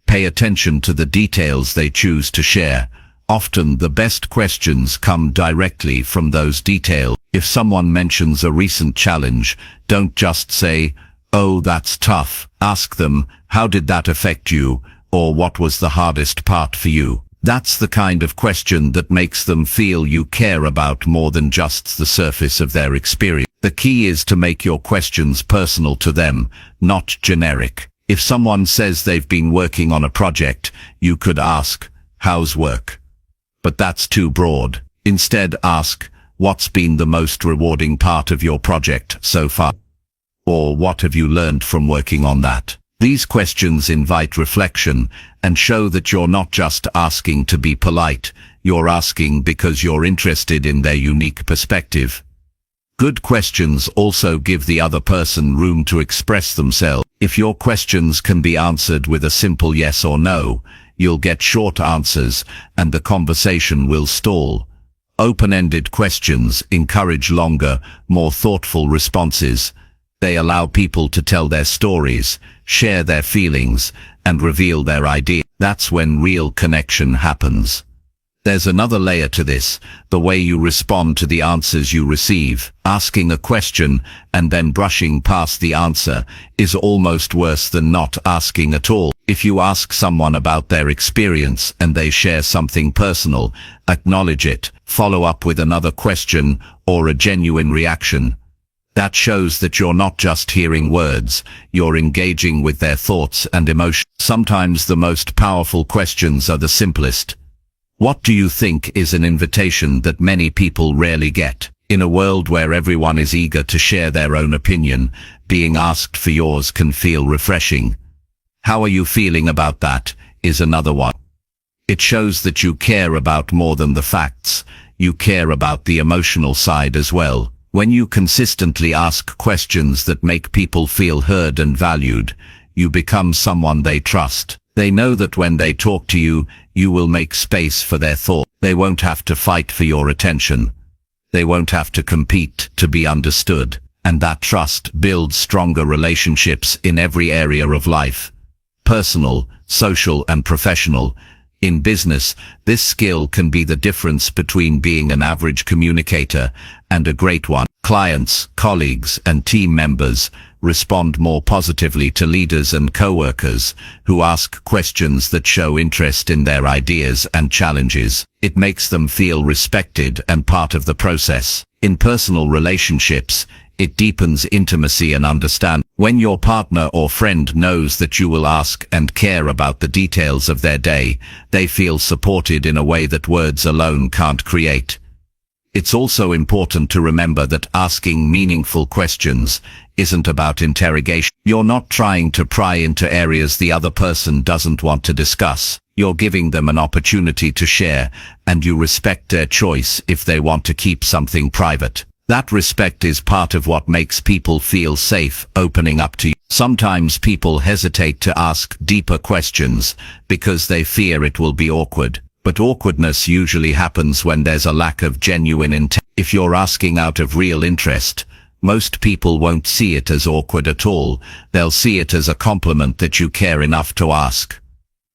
Pay attention to the details they choose to share. Often the best questions come directly from those details. If someone mentions a recent challenge, don't just say, "Oh, that's tough." Ask them, "How did that affect you?" Or "What was the hardest part for you?" That's the kind of question that makes them feel you care about more than just the surface of their experience. The key is to make your questions personal to them, not generic. If someone says they've been working on a project, you could ask, "How's work?" But that's too broad. Instead ask, "What's been the most rewarding part of your project so far?" Or "What have you learned from working on that?" These questions invite reflection and show that you're not just asking to be polite, you're asking because you're interested in their unique perspective. Good questions also give the other person room to express themselves. If your questions can be answered with a simple yes or no, you'll get short answers and the conversation will stall. Open-ended questions encourage longer, more thoughtful responses. They allow people to tell their stories, share their feelings, and reveal their ideas. That's when real connection happens. There's another layer to this, the way you respond to the answers you receive. Asking a question and then brushing past the answer is almost worse than not asking at all. If you ask someone about their experience and they share something personal, acknowledge it, follow up with another question or a genuine reaction. That shows that you're not just hearing words, you're engaging with their thoughts and emotions. Sometimes the most powerful questions are the simplest. What do you think is an invitation that many people rarely get? In a world where everyone is eager to share their own opinion, being asked for yours can feel refreshing. How are you feeling about that? Is another one. It shows that you care about more than the facts. You care about the emotional side as well. When you consistently ask questions that make people feel heard and valued, you become someone they trust. They know that when they talk to you, you will make space for their thought. They won't have to fight for your attention. They won't have to compete to be understood. And that trust builds stronger relationships in every area of life. Personal, social, and professional. In business, this skill can be the difference between being an average communicator and a great one. Clients, colleagues, and team members respond more positively to leaders and co-workers who ask questions that show interest in their ideas and challenges. It makes them feel respected and part of the process. In personal relationships, it deepens intimacy and understanding. When your partner or friend knows that you will ask and care about the details of their day, they feel supported in a way that words alone can't create. It's also important to remember that asking meaningful questions isn't about interrogation. You're not trying to pry into areas the other person doesn't want to discuss. You're giving them an opportunity to share, and you respect their choice if they want to keep something private. That respect is part of what makes people feel safe opening up to you. Sometimes people hesitate to ask deeper questions because they fear it will be awkward. But awkwardness usually happens when there's a lack of genuine intent. If you're asking out of real interest, most people won't see it as awkward at all. They'll see it as a compliment that you care enough to ask.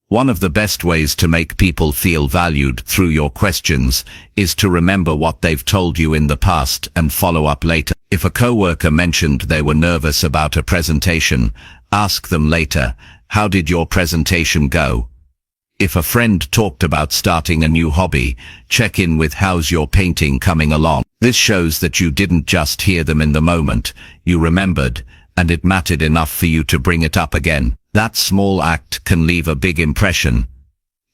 One of the best ways to make people feel valued through your questions is to remember what they've told you in the past and follow up later. If a coworker mentioned they were nervous about a presentation, ask them later, "How did your presentation go?" If a friend talked about starting a new hobby, check in with "How's your painting coming along?" This shows that you didn't just hear them in the moment, you remembered, and it mattered enough for you to bring it up again. That small act can leave a big impression.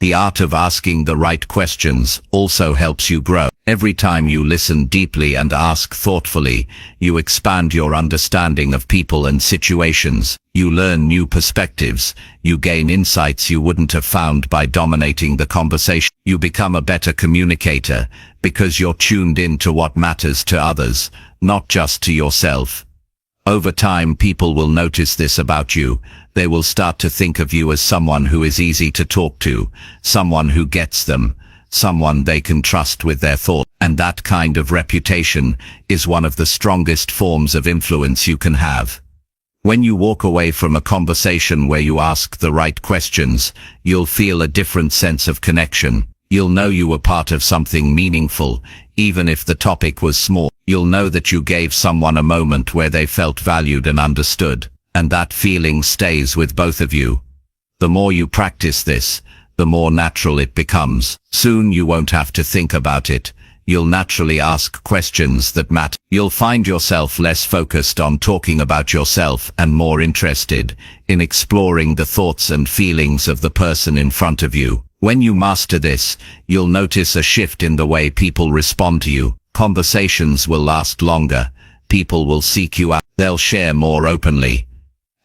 The art of asking the right questions also helps you grow. Every time you listen deeply and ask thoughtfully, you expand your understanding of people and situations. You learn new perspectives. You gain insights you wouldn't have found by dominating the conversation. You become a better communicator because you're tuned in to what matters to others, not just to yourself. Over time, people will notice this about you. They will start to think of you as someone who is easy to talk to, someone who gets them, someone they can trust with their thoughts. And that kind of reputation is one of the strongest forms of influence you can have. When you walk away from a conversation where you ask the right questions, you'll feel a different sense of connection. You'll know you were part of something meaningful, even if the topic was small. You'll know that you gave someone a moment where they felt valued and understood, and that feeling stays with both of you. The more you practice this, the more natural it becomes. Soon you won't have to think about it. You'll naturally ask questions that matter. You'll find yourself less focused on talking about yourself and more interested in exploring the thoughts and feelings of the person in front of you. When you master this, you'll notice a shift in the way people respond to you. Conversations will last longer. People will seek you out. They'll share more openly.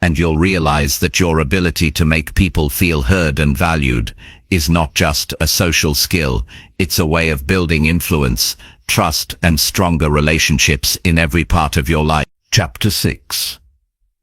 And you'll realize that your ability to make people feel heard and valued is not just a social skill. It's a way of building influence, trust, and stronger relationships in every part of your life. Chapter 6.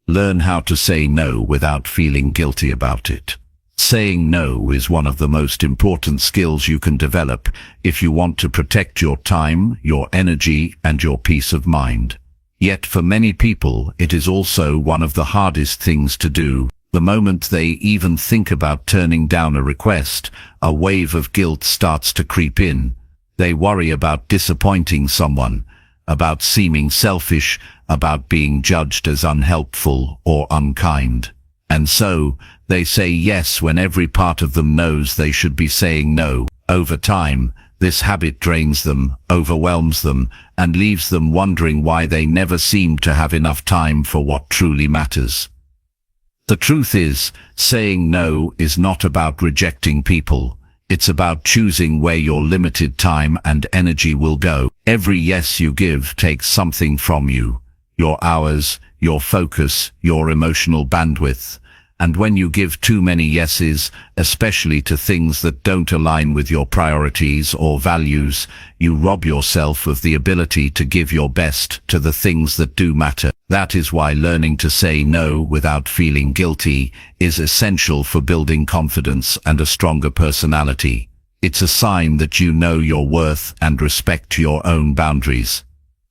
Learn how to say no without feeling guilty about it. Saying no is one of the most important skills you can develop if you want to protect your time, your energy, and your peace of mind. Yet for many people, it is also one of the hardest things to do. The moment they even think about turning down a request, a wave of guilt starts to creep in. They worry about disappointing someone, about seeming selfish, about being judged as unhelpful or unkind. And so, they say yes when every part of them knows they should be saying no. Over time, this habit drains them, overwhelms them, and leaves them wondering why they never seem to have enough time for what truly matters. The truth is, saying no is not about rejecting people. It's about choosing where your limited time and energy will go. Every yes you give takes something from you. Your hours, your focus, your emotional bandwidth. And when you give too many yeses, especially to things that don't align with your priorities or values, you rob yourself of the ability to give your best to the things that do matter. That is why learning to say no without feeling guilty is essential for building confidence and a stronger personality. It's a sign that you know your worth and respect your own boundaries.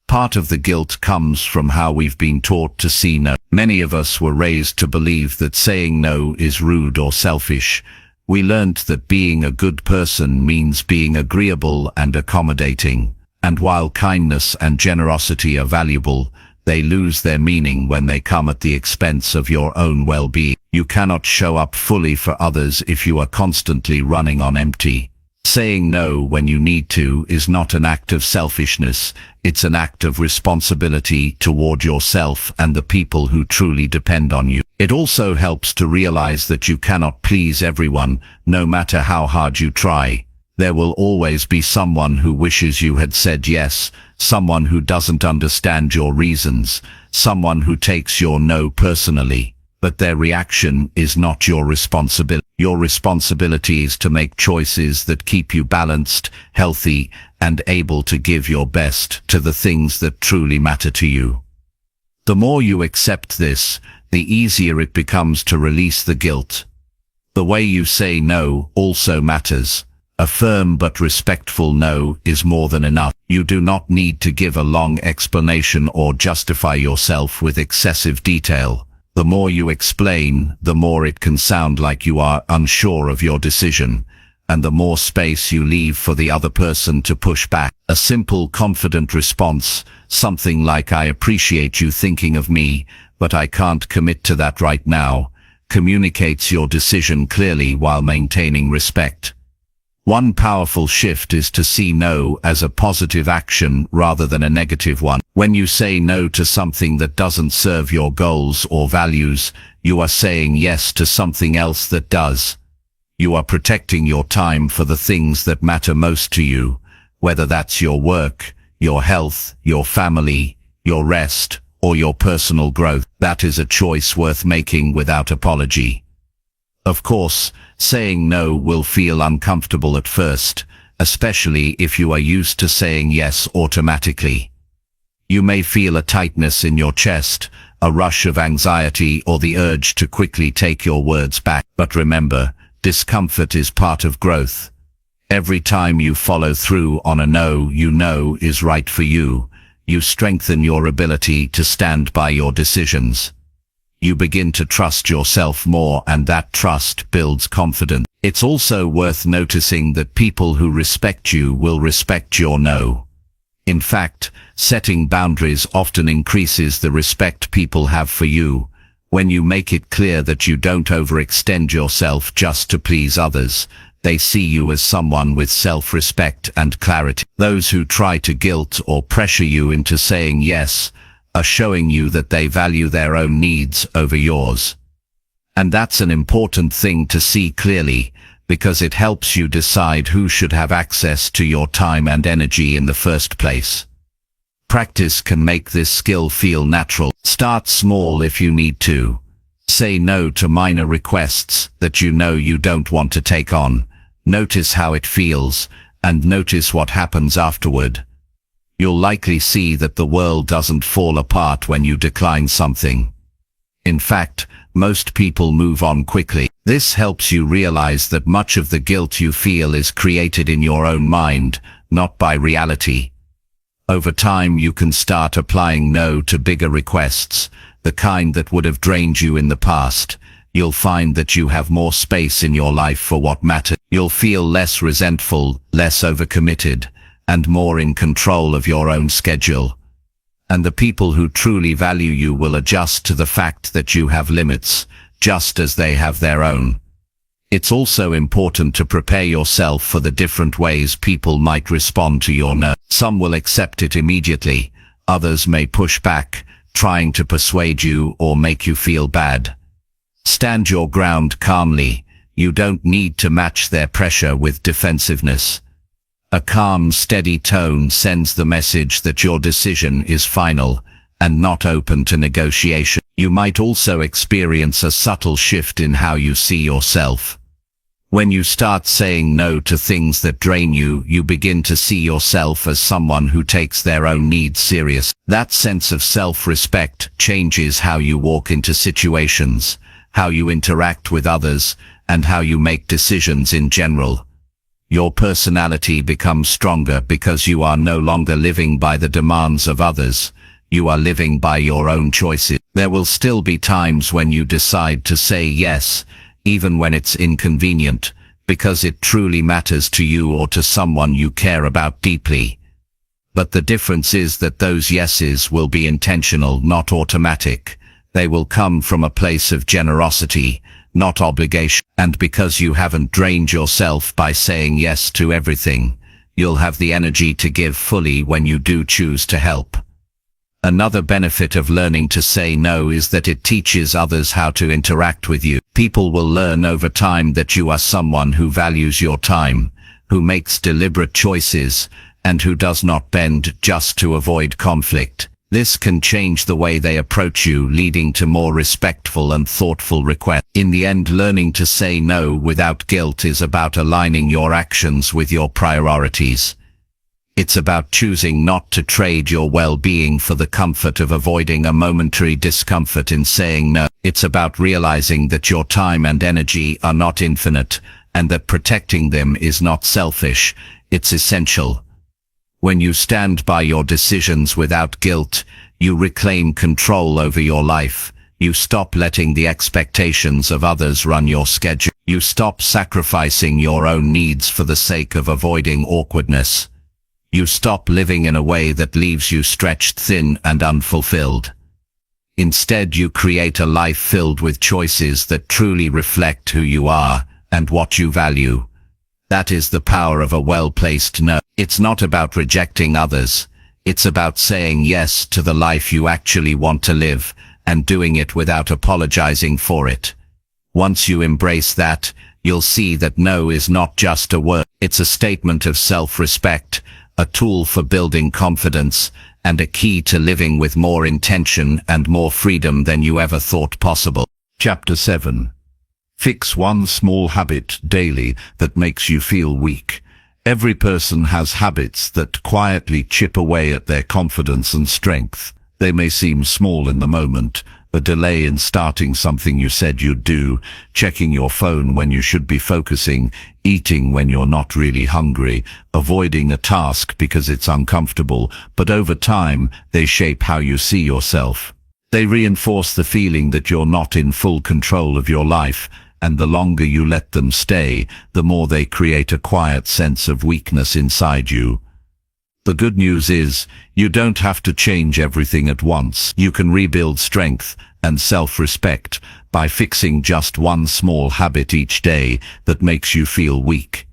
Part of the guilt comes from how we've been taught to see no. Many of us were raised to believe that saying no is rude or selfish. We learned that being a good person means being agreeable and accommodating. And while kindness and generosity are valuable, they lose their meaning when they come at the expense of your own well-being. You cannot show up fully for others if you are constantly running on empty. Saying no when you need to is not an act of selfishness, it's an act of responsibility toward yourself and the people who truly depend on you. It also helps to realize that you cannot please everyone, no matter how hard you try. There will always be someone who wishes you had said yes, someone who doesn't understand your reasons, someone who takes your no personally. But their reaction is not your responsibility. Your responsibility is to make choices that keep you balanced, healthy, and able to give your best to the things that truly matter to you. The more you accept this, the easier it becomes to release the guilt. The way you say no also matters. A firm but respectful no is more than enough. You do not need to give a long explanation or justify yourself with excessive detail. The more you explain, the more it can sound like you are unsure of your decision, and the more space you leave for the other person to push back. A simple, confident response, something like "I appreciate you thinking of me, but I can't commit to that right now," communicates your decision clearly while maintaining respect. One powerful shift is to see no as a positive action rather than a negative one. When you say no to something that doesn't serve your goals or values, you are saying yes to something else that does. You are protecting your time for the things that matter most to you, whether that's your work, your health, your family, your rest, or your personal growth. That is a choice worth making without apology. Of course, saying no will feel uncomfortable at first, especially if you are used to saying yes automatically. You may feel a tightness in your chest, a rush of anxiety, or the urge to quickly take your words back. But remember, discomfort is part of growth. Every time you follow through on a no you know is right for you, you strengthen your ability to stand by your decisions. You begin to trust yourself more, and that trust builds confidence. It's also worth noticing that people who respect you will respect your no. In fact, setting boundaries often increases the respect people have for you. When you make it clear that you don't overextend yourself just to please others, they see you as someone with self-respect and clarity. Those who try to guilt or pressure you into saying yes are showing you that they value their own needs over yours. And that's an important thing to see clearly, because it helps you decide who should have access to your time and energy in the first place. Practice can make this skill feel natural. Start small if you need to. Say no to minor requests that you know you don't want to take on. Notice how it feels, and notice what happens afterward. You'll likely see that the world doesn't fall apart when you decline something. In fact, most people move on quickly. This helps you realize that much of the guilt you feel is created in your own mind, not by reality. Over time you can start applying no to bigger requests, the kind that would have drained you in the past. You'll find that you have more space in your life for what matters. You'll feel less resentful, less overcommitted, and more in control of your own schedule. And the people who truly value you will adjust to the fact that you have limits, just as they have their own. It's also important to prepare yourself for the different ways people might respond to your no. Some will accept it immediately, others may push back, trying to persuade you or make you feel bad. Stand your ground calmly. You don't need to match their pressure with defensiveness. A calm, steady tone sends the message that your decision is final and not open to negotiation. You might also experience a subtle shift in how you see yourself. When you start saying no to things that drain you, you begin to see yourself as someone who takes their own needs serious. That sense of self-respect changes how you walk into situations, how you interact with others, and how you make decisions in general. Your personality becomes stronger because you are no longer living by the demands of others. You are living by your own choices. There will still be times when you decide to say yes, even when it's inconvenient, because it truly matters to you or to someone you care about deeply. But the difference is that those yeses will be intentional, not automatic. They will come from a place of generosity, not obligation. And because you haven't drained yourself by saying yes to everything, you'll have the energy to give fully when you do choose to help. Another benefit of learning to say no is that it teaches others how to interact with you. People will learn over time that you are someone who values your time, who makes deliberate choices, and who does not bend just to avoid conflict. This can change the way they approach you, leading to more respectful and thoughtful requests. In the end, learning to say no without guilt is about aligning your actions with your priorities. It's about choosing not to trade your well-being for the comfort of avoiding a momentary discomfort in saying no. It's about realizing that your time and energy are not infinite, and that protecting them is not selfish, it's essential. When you stand by your decisions without guilt, you reclaim control over your life. You stop letting the expectations of others run your schedule. You stop sacrificing your own needs for the sake of avoiding awkwardness. You stop living in a way that leaves you stretched thin and unfulfilled. Instead, you create a life filled with choices that truly reflect who you are and what you value. That is the power of a well-placed no. It's not about rejecting others. It's about saying yes to the life you actually want to live and doing it without apologizing for it. Once you embrace that, you'll see that no is not just a word. It's a statement of self-respect, a tool for building confidence, and a key to living with more intention and more freedom than you ever thought possible. Chapter 7. Fix one small habit daily that makes you feel weak. Every person has habits that quietly chip away at their confidence and strength. They may seem small in the moment, a delay in starting something you said you'd do, checking your phone when you should be focusing, eating when you're not really hungry, avoiding a task because it's uncomfortable, but over time, they shape how you see yourself. They reinforce the feeling that you're not in full control of your life, and the longer you let them stay, the more they create a quiet sense of weakness inside you. The good news is, you don't have to change everything at once. You can rebuild strength and self-respect by fixing just one small habit each day that makes you feel weak.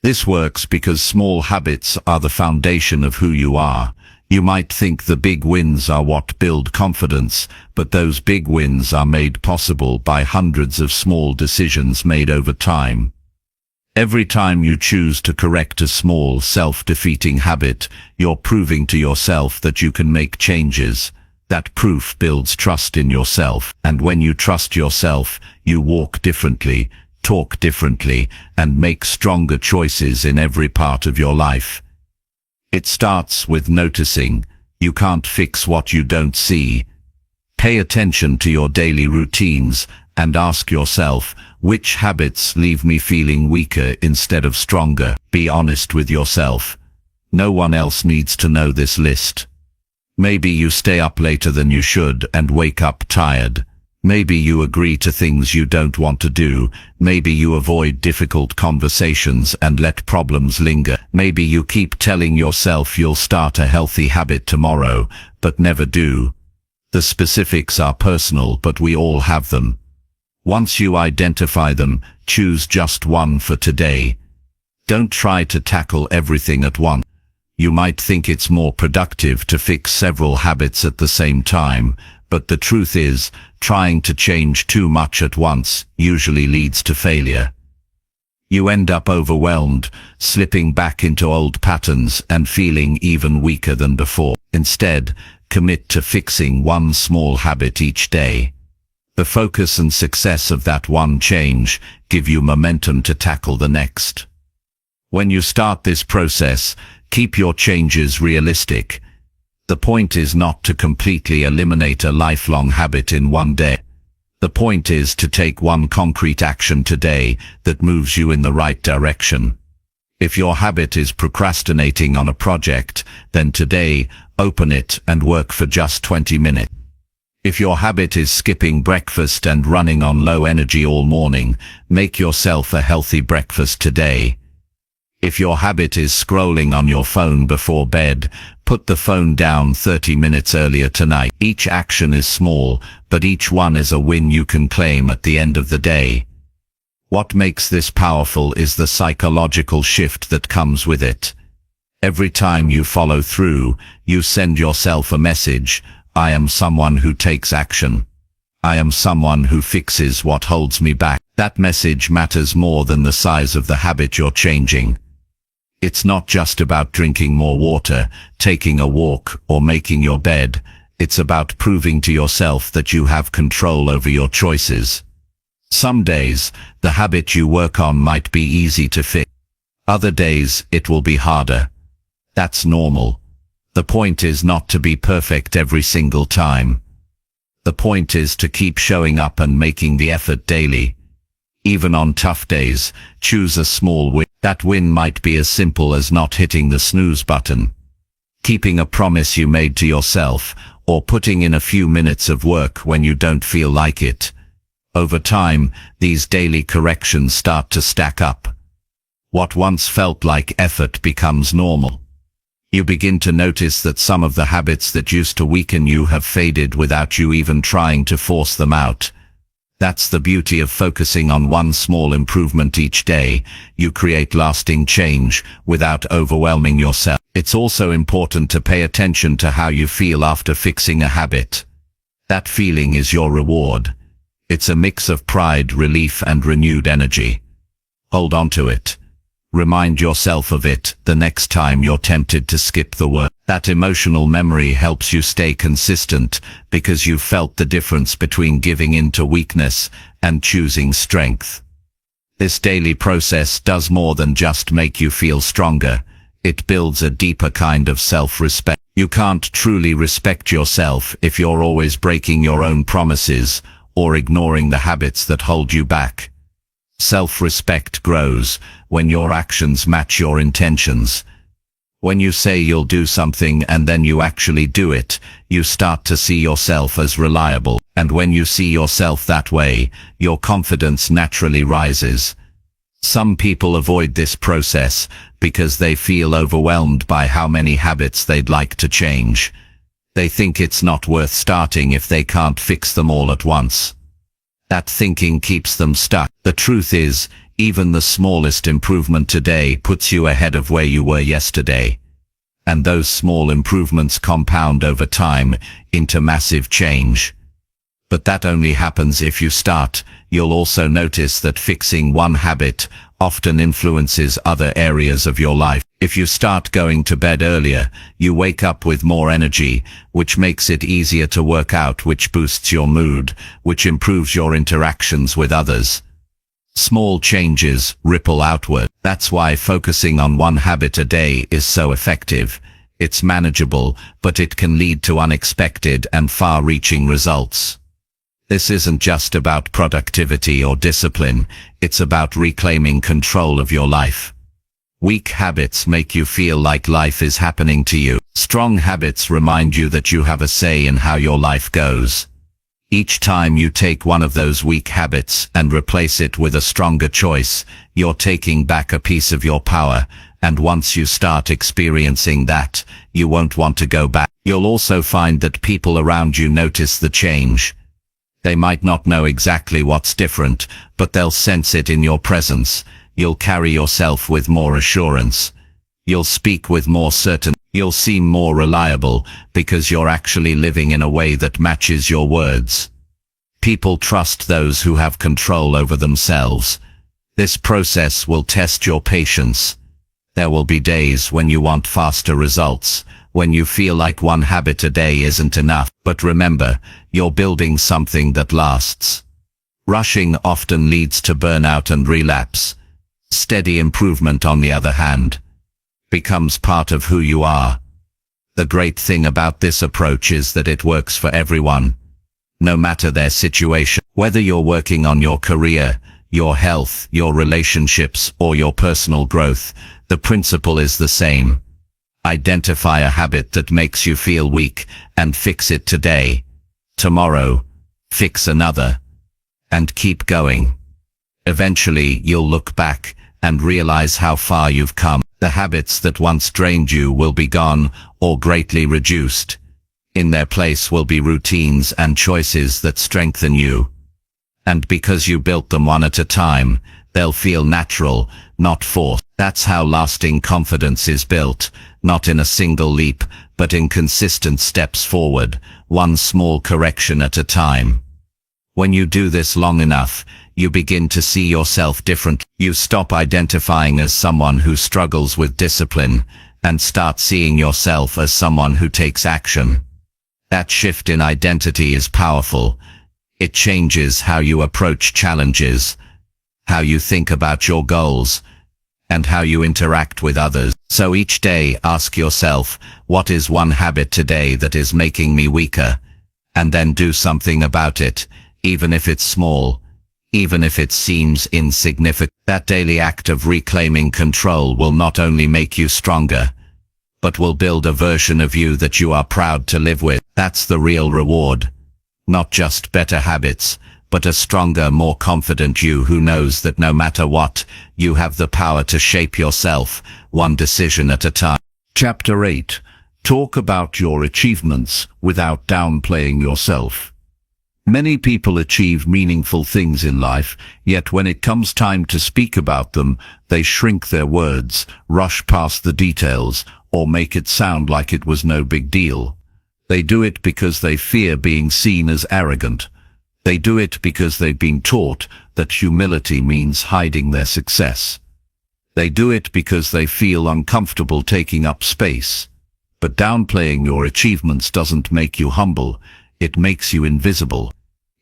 This works because small habits are the foundation of who you are. You might think the big wins are what build confidence, but those big wins are made possible by hundreds of small decisions made over time. Every time you choose to correct a small, self-defeating habit, you're proving to yourself that you can make changes. That proof builds trust in yourself, and when you trust yourself, you walk differently, talk differently, and make stronger choices in every part of your life. It starts with noticing. You can't fix what you don't see. Pay attention to your daily routines and ask yourself, which habits leave me feeling weaker instead of stronger? Be honest with yourself. No one else needs to know this list. Maybe you stay up later than you should and wake up tired. Maybe you agree to things you don't want to do. Maybe you avoid difficult conversations and let problems linger. Maybe you keep telling yourself you'll start a healthy habit tomorrow, but never do. The specifics are personal, but we all have them. Once you identify them, choose just one for today. Don't try to tackle everything at once. You might think it's more productive to fix several habits at the same time, but the truth is, trying to change too much at once usually leads to failure. You end up overwhelmed, slipping back into old patterns and feeling even weaker than before. Instead, commit to fixing one small habit each day. The focus and success of that one change give you momentum to tackle the next. When you start this process, keep your changes realistic. The point is not to completely eliminate a lifelong habit in one day. The point is to take one concrete action today that moves you in the right direction. If your habit is procrastinating on a project, then today, open it and work for just 20 minutes. If your habit is skipping breakfast and running on low energy all morning, make yourself a healthy breakfast today. If your habit is scrolling on your phone before bed, put the phone down 30 minutes earlier tonight. Each action is small, but each one is a win you can claim at the end of the day. What makes this powerful is the psychological shift that comes with it. Every time you follow through, you send yourself a message: I am someone who takes action. I am someone who fixes what holds me back. That message matters more than the size of the habit you're changing. It's not just about drinking more water, taking a walk, or making your bed. It's about proving to yourself that you have control over your choices. Some days, the habit you work on might be easy to fix. Other days, it will be harder. That's normal. The point is not to be perfect every single time. The point is to keep showing up and making the effort daily. Even on tough days, choose a small win. That win might be as simple as not hitting the snooze button, keeping a promise you made to yourself, or putting in a few minutes of work when you don't feel like it. Over time, these daily corrections start to stack up. What once felt like effort becomes normal. You begin to notice that some of the habits that used to weaken you have faded without you even trying to force them out. That's the beauty of focusing on one small improvement each day. You create lasting change without overwhelming yourself. It's also important to pay attention to how you feel after fixing a habit. That feeling is your reward. It's a mix of pride, relief, and renewed energy. Hold on to it. Remind yourself of it the next time you're tempted to skip the work. That emotional memory helps you stay consistent because you've felt the difference between giving in to weakness and choosing strength. This daily process does more than just make you feel stronger. It builds a deeper kind of self-respect. You can't truly respect yourself if you're always breaking your own promises or ignoring the habits that hold you back. Self-respect grows when your actions match your intentions. When you say you'll do something and then you actually do it, you start to see yourself as reliable. And when you see yourself that way, your confidence naturally rises. Some people avoid this process because they feel overwhelmed by how many habits they'd like to change. They think it's not worth starting if they can't fix them all at once. That thinking keeps them stuck. The truth is, even the smallest improvement today puts you ahead of where you were yesterday. And those small improvements compound over time into massive change. But that only happens if you start. You'll also notice that fixing one habit often influences other areas of your life. If you start going to bed earlier, you wake up with more energy, which makes it easier to work out, which boosts your mood, which improves your interactions with others. Small changes ripple outward. That's why focusing on one habit a day is so effective. It's manageable, but it can lead to unexpected and far-reaching results. This isn't just about productivity or discipline, it's about reclaiming control of your life. Weak habits make you feel like life is happening to you. Strong habits remind you that you have a say in how your life goes. Each time you take one of those weak habits and replace it with a stronger choice, you're taking back a piece of your power, and once you start experiencing that, you won't want to go back. You'll also find that people around you notice the change. They might not know exactly what's different, but they'll sense it in your presence. You'll carry yourself with more assurance. You'll speak with more certainty. You'll seem more reliable because you're actually living in a way that matches your words. People trust those who have control over themselves. This process will test your patience. There will be days when you want faster results, when you feel like one habit a day isn't enough. But remember, you're building something that lasts. Rushing often leads to burnout and relapse. Steady improvement, on the other hand, becomes part of who you are. The great thing about this approach is that it works for everyone, no matter their situation. Whether you're working on your career, your health, your relationships, or your personal growth, the principle is the same. Identify a habit that makes you feel weak and fix it today. Tomorrow, fix another. And keep going. Eventually, you'll look back and realize how far you've come. The habits that once drained you will be gone or greatly reduced. In their place will be routines and choices that strengthen you. And because you built them one at a time, they'll feel natural, not forced. That's how lasting confidence is built, not in a single leap, but in consistent steps forward, one small correction at a time. When you do this long enough, you begin to see yourself differently. You stop identifying as someone who struggles with discipline and start seeing yourself as someone who takes action. That shift in identity is powerful. It changes how you approach challenges, how you think about your goals, and how you interact with others. So each day ask yourself, what is one habit today that is making me weaker? And then do something about it, even if it's small, even if it seems insignificant. That daily act of reclaiming control will not only make you stronger, but will build a version of you that you are proud to live with. That's the real reward. Not just better habits, but a stronger, more confident you who knows that no matter what, you have the power to shape yourself, one decision at a time. Chapter 8. Talk about your achievements without downplaying yourself. Many people achieve meaningful things in life, yet when it comes time to speak about them, they shrink their words, rush past the details, or make it sound like it was no big deal. They do it because they fear being seen as arrogant. They do it because they've been taught that humility means hiding their success. They do it because they feel uncomfortable taking up space. But downplaying your achievements doesn't make you humble, it makes you invisible.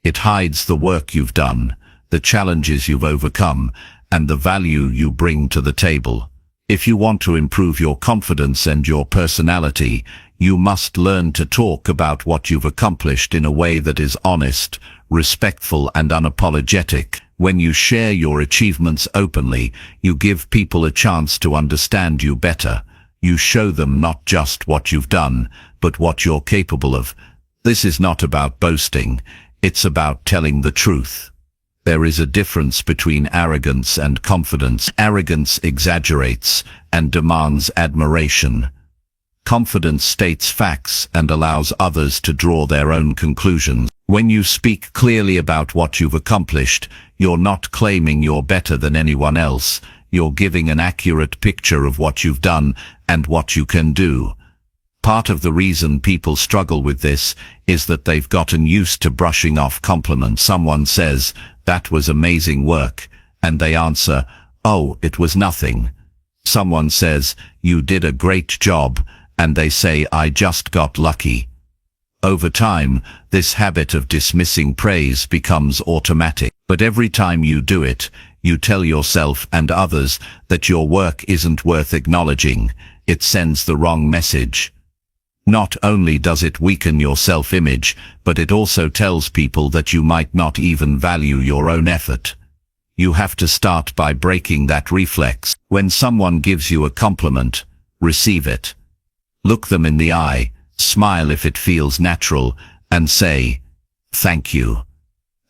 It hides the work you've done, the challenges you've overcome, and the value you bring to the table. If you want to improve your confidence and your personality, you must learn to talk about what you've accomplished in a way that is honest, respectful, and unapologetic. When you share your achievements openly, you give people a chance to understand you better. You show them not just what you've done, but what you're capable of. This is not about boasting, it's about telling the truth. There is a difference between arrogance and confidence. Arrogance exaggerates and demands admiration. Confidence states facts and allows others to draw their own conclusions. When you speak clearly about what you've accomplished, you're not claiming you're better than anyone else. You're giving an accurate picture of what you've done and what you can do. Part of the reason people struggle with this is that they've gotten used to brushing off compliments. Someone says, "That was amazing work," and they answer, "Oh, it was nothing." Someone says, "You did a great job," and they say, "I just got lucky." Over time, this habit of dismissing praise becomes automatic. But every time you do it, you tell yourself and others that your work isn't worth acknowledging. It sends the wrong message. Not only does it weaken your self-image, but it also tells people that you might not even value your own effort. You have to start by breaking that reflex. When someone gives you a compliment, receive it. Look them in the eye, smile if it feels natural, and say, "Thank you."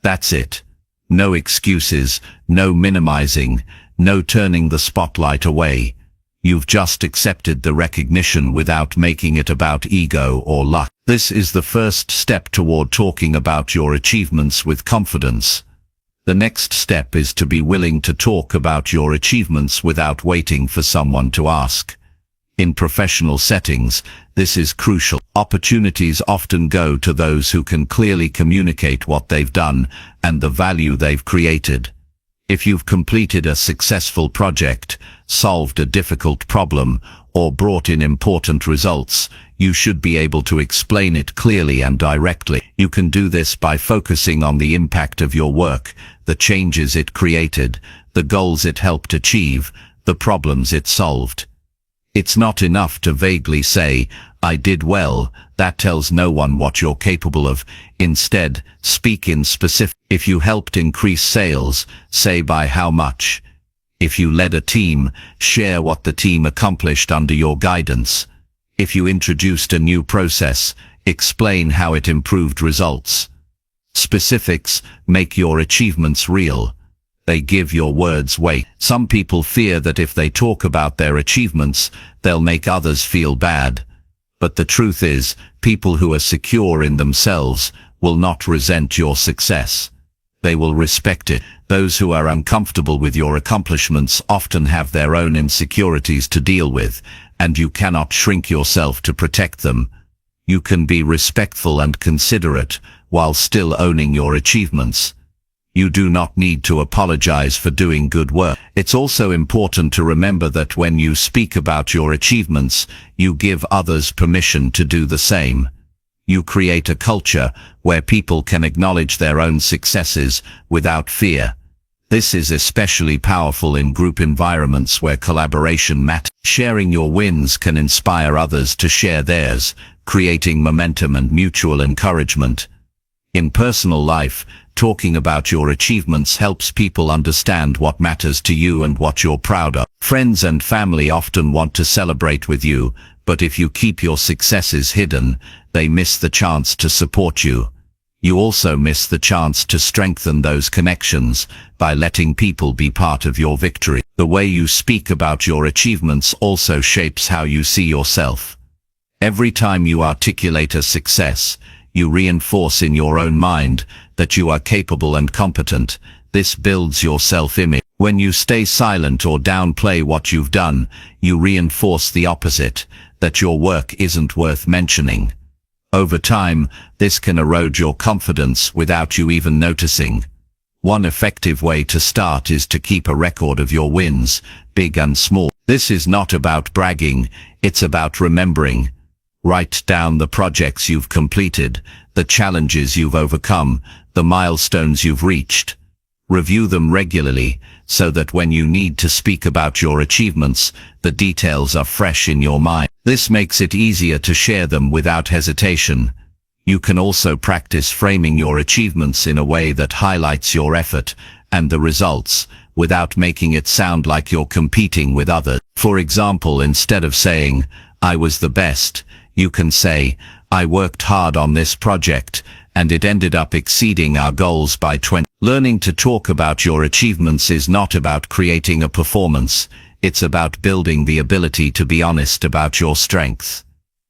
That's it. No excuses, no minimizing, no turning the spotlight away. You've just accepted the recognition without making it about ego or luck. This is the first step toward talking about your achievements with confidence. The next step is to be willing to talk about your achievements without waiting for someone to ask. In professional settings, this is crucial. Opportunities often go to those who can clearly communicate what they've done and the value they've created. If you've completed a successful project, solved a difficult problem, or brought in important results, you should be able to explain it clearly and directly. You can do this by focusing on the impact of your work, the changes it created, the goals it helped achieve, the problems it solved. It's not enough to vaguely say, "I did well." That tells no one what you're capable of. Instead, speak in specific. If you helped increase sales, say by how much. If you led a team, share what the team accomplished under your guidance. If you introduced a new process, explain how it improved results. Specifics make your achievements real. They give your words weight. Some people fear that if they talk about their achievements, they'll make others feel bad. But the truth is, people who are secure in themselves will not resent your success. They will respect it. Those who are uncomfortable with your accomplishments often have their own insecurities to deal with, and you cannot shrink yourself to protect them. You can be respectful and considerate while still owning your achievements. You do not need to apologize for doing good work. It's also important to remember that when you speak about your achievements, you give others permission to do the same. You create a culture where people can acknowledge their own successes without fear. This is especially powerful in group environments where collaboration matters. Sharing your wins can inspire others to share theirs, creating momentum and mutual encouragement. In personal life, talking about your achievements helps people understand what matters to you and what you're proud of. Friends and family often want to celebrate with you, but if you keep your successes hidden, they miss the chance to support you. You also miss the chance to strengthen those connections by letting people be part of your victory. The way you speak about your achievements also shapes how you see yourself. Every time you articulate a success, you reinforce in your own mind that you are capable and competent. This builds your self-image. When you stay silent or downplay what you've done, you reinforce the opposite, that your work isn't worth mentioning. Over time, this can erode your confidence without you even noticing. One effective way to start is to keep a record of your wins, big and small. This is not about bragging, it's about remembering. Write down the projects you've completed, the challenges you've overcome, the milestones you've reached. Review them regularly, so that when you need to speak about your achievements, the details are fresh in your mind. This makes it easier to share them without hesitation. You can also practice framing your achievements in a way that highlights your effort and the results, without making it sound like you're competing with others. For example, instead of saying, "I was the best," you can say, "I worked hard on this project, and it ended up exceeding our goals by 20." Learning to talk about your achievements is not about creating a performance, it's about building the ability to be honest about your strengths.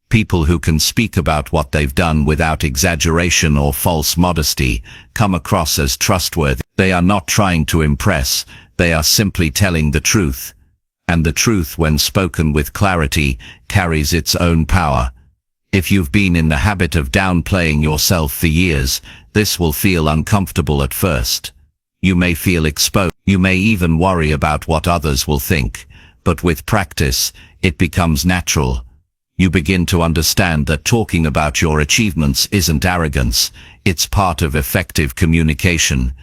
People who can speak about what they've done without exaggeration or false modesty come across as trustworthy. They are not trying to impress, they are simply telling the truth. And the truth, when spoken with clarity, carries its own power. If you've been in the habit of downplaying yourself for years, this will feel uncomfortable at first. You may feel exposed. You may even worry about what others will think. But with practice, it becomes natural. You begin to understand that talking about your achievements isn't arrogance. It's part of effective communication.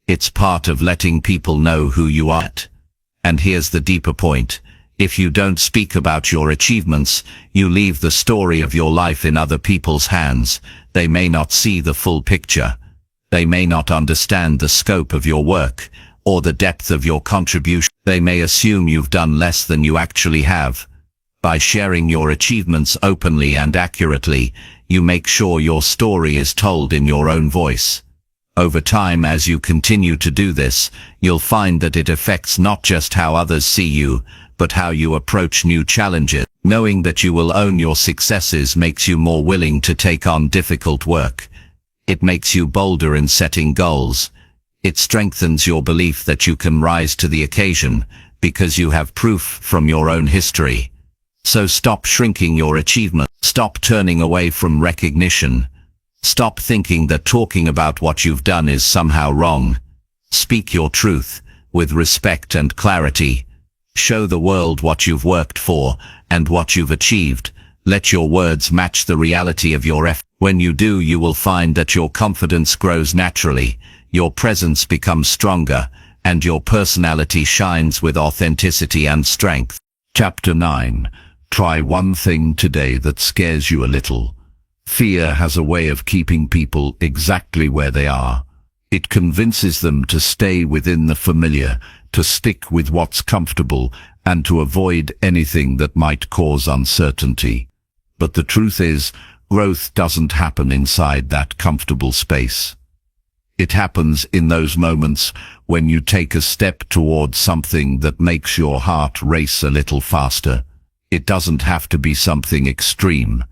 It's part of letting people know who you are. And here's the deeper point. If you don't speak about your achievements, you leave the story of your life in other people's hands. They may not see the full picture. They may not understand the scope of your work, or the depth of your contribution. They may assume you've done less than you actually have. By sharing your achievements openly and accurately, you make sure your story is told in your own voice. Over time, as you continue to do this, you'll find that it affects not just how others see you, but how you approach new challenges. Knowing that you will own your successes makes you more willing to take on difficult work. It makes you bolder in setting goals. It strengthens your belief that you can rise to the occasion, because you have proof from your own history. So stop shrinking your achievement. Stop turning away from recognition. Stop thinking that talking about what you've done is somehow wrong. Speak your truth, with respect and clarity. Show the world what you've worked for, and what you've achieved. Let your words match the reality of your effort. When you do, you will find that your confidence grows naturally, your presence becomes stronger, and your personality shines with authenticity and strength. Chapter 9. Try one thing today that scares you a little. Fear has a way of keeping people exactly where they are. It convinces them to stay within the familiar, to stick with what's comfortable, and to avoid anything that might cause uncertainty. But the truth is, growth doesn't happen inside that comfortable space. It happens in those moments when you take a step towards something that makes your heart race a little faster. It doesn't have to be something extreme.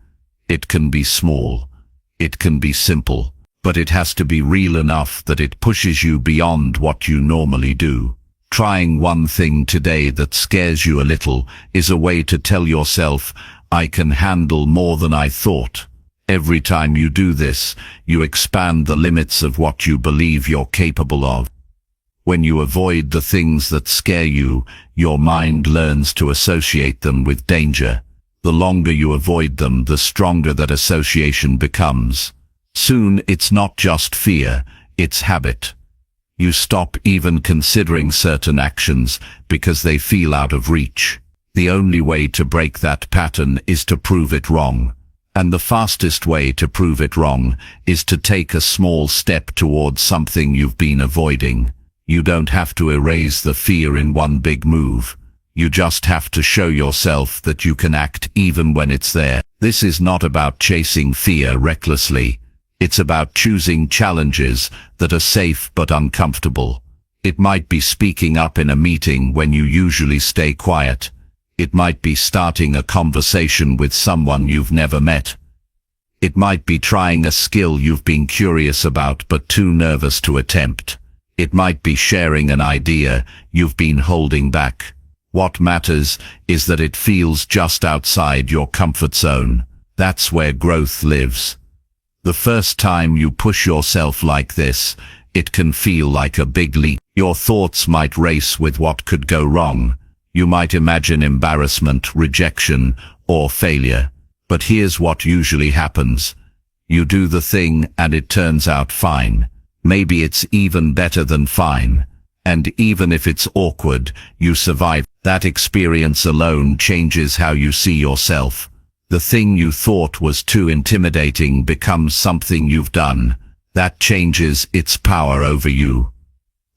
It can be small. It can be simple. But it has to be real enough that it pushes you beyond what you normally do. Trying one thing today that scares you a little is a way to tell yourself, I can handle more than I thought. Every time you do this, you expand the limits of what you believe you're capable of. When you avoid the things that scare you, your mind learns to associate them with danger. The longer you avoid them, the stronger that association becomes. Soon it's not just fear, it's habit. You stop even considering certain actions because they feel out of reach. The only way to break that pattern is to prove it wrong. And the fastest way to prove it wrong is to take a small step towards something you've been avoiding. You don't have to erase the fear in one big move. You just have to show yourself that you can act even when it's there. This is not about chasing fear recklessly. It's about choosing challenges that are safe but uncomfortable. It might be speaking up in a meeting when you usually stay quiet. It might be starting a conversation with someone you've never met. It might be trying a skill you've been curious about but too nervous to attempt. It might be sharing an idea you've been holding back. What matters is that it feels just outside your comfort zone. That's where growth lives. The first time you push yourself like this, it can feel like a big leap. Your thoughts might race with what could go wrong. You might imagine embarrassment, rejection, or failure. But here's what usually happens. You do the thing and it turns out fine. Maybe it's even better than fine. And even if it's awkward, you survive. That experience alone changes how you see yourself. The thing you thought was too intimidating becomes something you've done. That changes its power over you.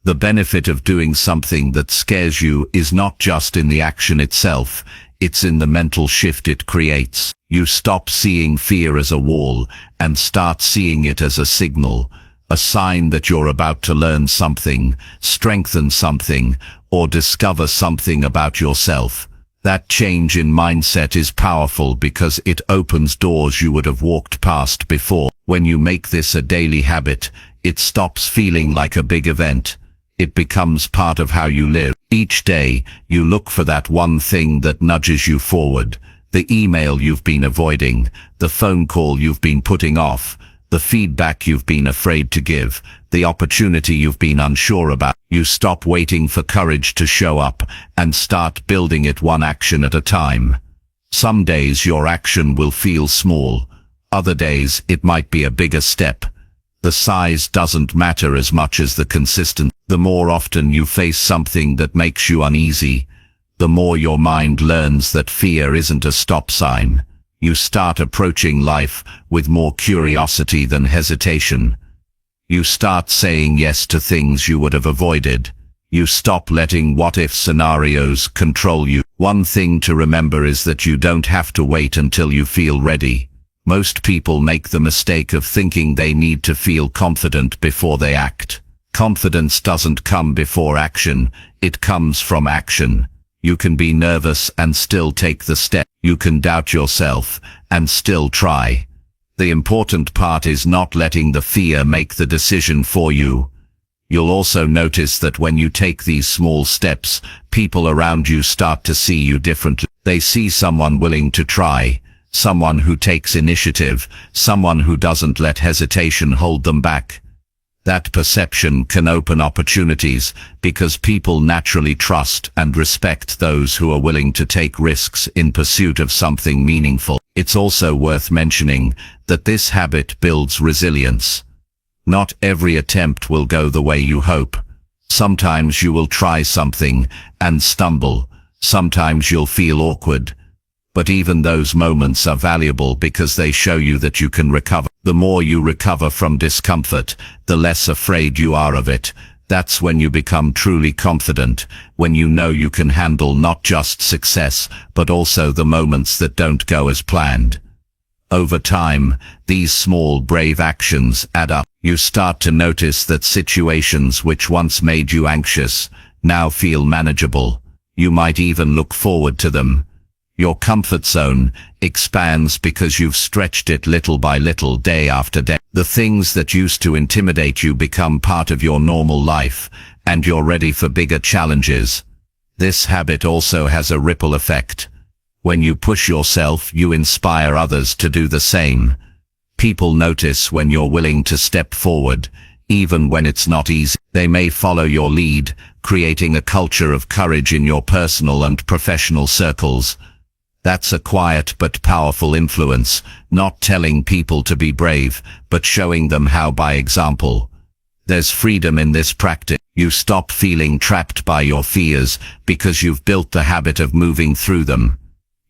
The benefit of doing something that scares you is not just in the action itself, it's in the mental shift it creates. You stop seeing fear as a wall and start seeing it as a signal, a sign that you're about to learn something, strengthen something, or discover something about yourself. That change in mindset is powerful because it opens doors you would have walked past before. When you make this a daily habit, it stops feeling like a big event. It becomes part of how you live. Each day, you look for that one thing that nudges you forward. The email you've been avoiding, the phone call you've been putting off, the feedback you've been afraid to give, the opportunity you've been unsure about. You stop waiting for courage to show up and start building it one action at a time. Some days your action will feel small. Other days it might be a bigger step. The size doesn't matter as much as the consistency. The more often you face something that makes you uneasy, the more your mind learns that fear isn't a stop sign. You start approaching life with more curiosity than hesitation. You start saying yes to things you would have avoided. You stop letting what-if scenarios control you. One thing to remember is that you don't have to wait until you feel ready. Most people make the mistake of thinking they need to feel confident before they act. Confidence doesn't come before action, it comes from action. You can be nervous and still take the step. You can doubt yourself and still try. The important part is not letting the fear make the decision for you. You'll also notice that when you take these small steps, people around you start to see you differently. They see someone willing to try, someone who takes initiative, someone who doesn't let hesitation hold them back. That perception can open opportunities because people naturally trust and respect those who are willing to take risks in pursuit of something meaningful. It's also worth mentioning that this habit builds resilience. Not every attempt will go the way you hope. Sometimes you will try something and stumble. Sometimes you'll feel awkward. But even those moments are valuable because they show you that you can recover. The more you recover from discomfort, the less afraid you are of it. That's when you become truly confident, when you know you can handle not just success, but also the moments that don't go as planned. Over time, these small, brave actions add up. You start to notice that situations which once made you anxious now feel manageable. You might even look forward to them. Your comfort zone expands because you've stretched it little by little, day after day. The things that used to intimidate you become part of your normal life, and you're ready for bigger challenges. This habit also has a ripple effect. When you push yourself, you inspire others to do the same. People notice when you're willing to step forward, even when it's not easy. They may follow your lead, creating a culture of courage in your personal and professional circles. That's a quiet but powerful influence, not telling people to be brave, but showing them how by example. There's freedom in this practice. You stop feeling trapped by your fears because you've built the habit of moving through them.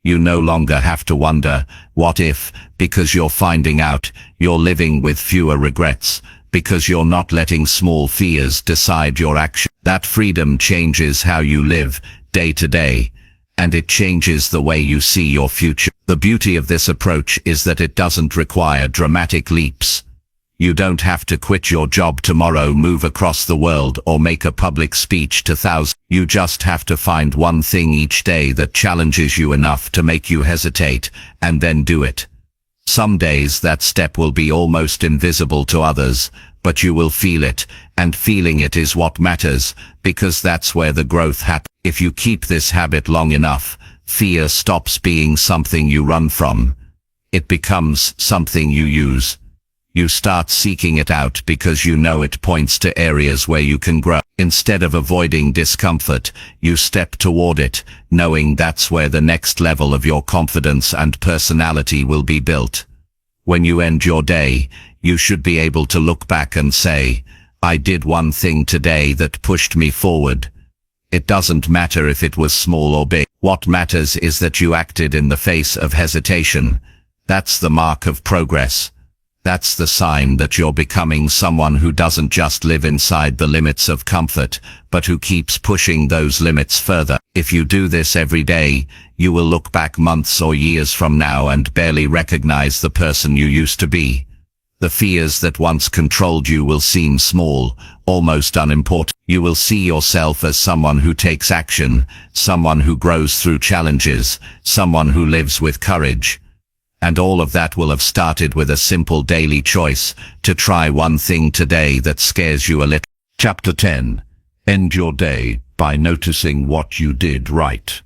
You no longer have to wonder, what if, because you're finding out, you're living with fewer regrets, because you're not letting small fears decide your action. That freedom changes how you live, day to day, and it changes the way you see your future. The beauty of this approach is that it doesn't require dramatic leaps. You don't have to quit your job tomorrow, move across the world, or make a public speech to thousands. You just have to find one thing each day that challenges you enough to make you hesitate, and then do it. Some days that step will be almost invisible to others, but you will feel it, and feeling it is what matters, because that's where the growth happens. If you keep this habit long enough, fear stops being something you run from. It becomes something you use. You start seeking it out because you know it points to areas where you can grow. Instead of avoiding discomfort, you step toward it, knowing that's where the next level of your confidence and personality will be built. When you end your day, you should be able to look back and say, I did one thing today that pushed me forward. It doesn't matter if it was small or big. What matters is that you acted in the face of hesitation. That's the mark of progress. That's the sign that you're becoming someone who doesn't just live inside the limits of comfort, but who keeps pushing those limits further. If you do this every day, you will look back months or years from now and barely recognize the person you used to be. The fears that once controlled you will seem small, almost unimportant. You will see yourself as someone who takes action, someone who grows through challenges, someone who lives with courage. And all of that will have started with a simple daily choice to try one thing today that scares you a little. Chapter 10. End your day by noticing what you did right.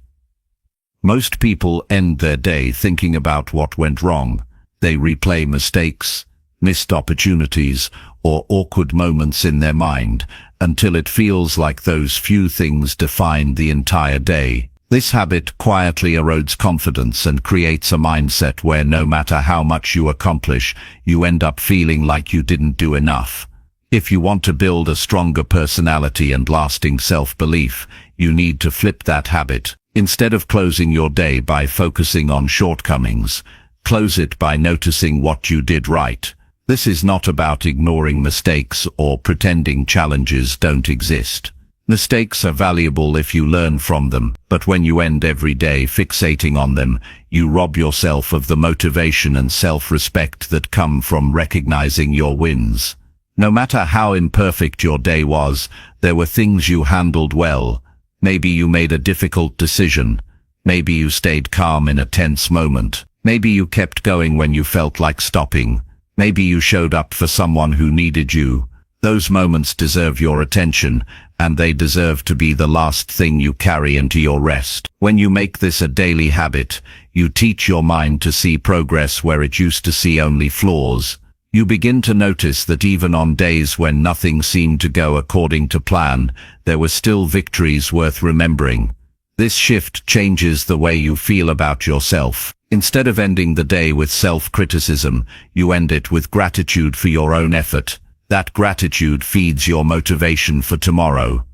Most people end their day thinking about what went wrong. They replay mistakes, missed opportunities, or awkward moments in their mind until it feels like those few things define the entire day. This habit quietly erodes confidence and creates a mindset where no matter how much you accomplish, you end up feeling like you didn't do enough. If you want to build a stronger personality and lasting self-belief, you need to flip that habit. Instead of closing your day by focusing on shortcomings, close it by noticing what you did right. This is not about ignoring mistakes or pretending challenges don't exist. Mistakes are valuable if you learn from them, but when you end every day fixating on them, you rob yourself of the motivation and self-respect that come from recognizing your wins. No matter how imperfect your day was, there were things you handled well. Maybe you made a difficult decision. Maybe you stayed calm in a tense moment. Maybe you kept going when you felt like stopping. Maybe you showed up for someone who needed you. Those moments deserve your attention, and they deserve to be the last thing you carry into your rest. When you make this a daily habit, you teach your mind to see progress where it used to see only flaws. You begin to notice that even on days when nothing seemed to go according to plan, there were still victories worth remembering. This shift changes the way you feel about yourself. Instead of ending the day with self-criticism, you end it with gratitude for your own effort. That gratitude feeds your motivation for tomorrow.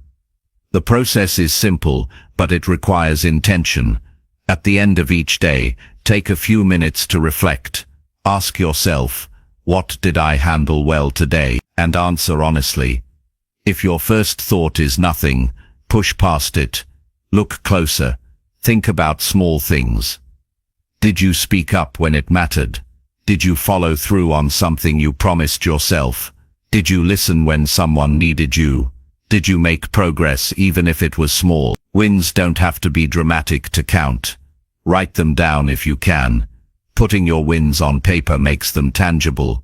The process is simple, but it requires intention. At the end of each day, take a few minutes to reflect. Ask yourself, what did I handle well today? And answer honestly. If your first thought is nothing, push past it. Look closer. Think about small things. Did you speak up when it mattered? Did you follow through on something you promised yourself? Did you listen when someone needed you? Did you make progress even if it was small? Wins don't have to be dramatic to count. Write them down if you can. Putting your wins on paper makes them tangible.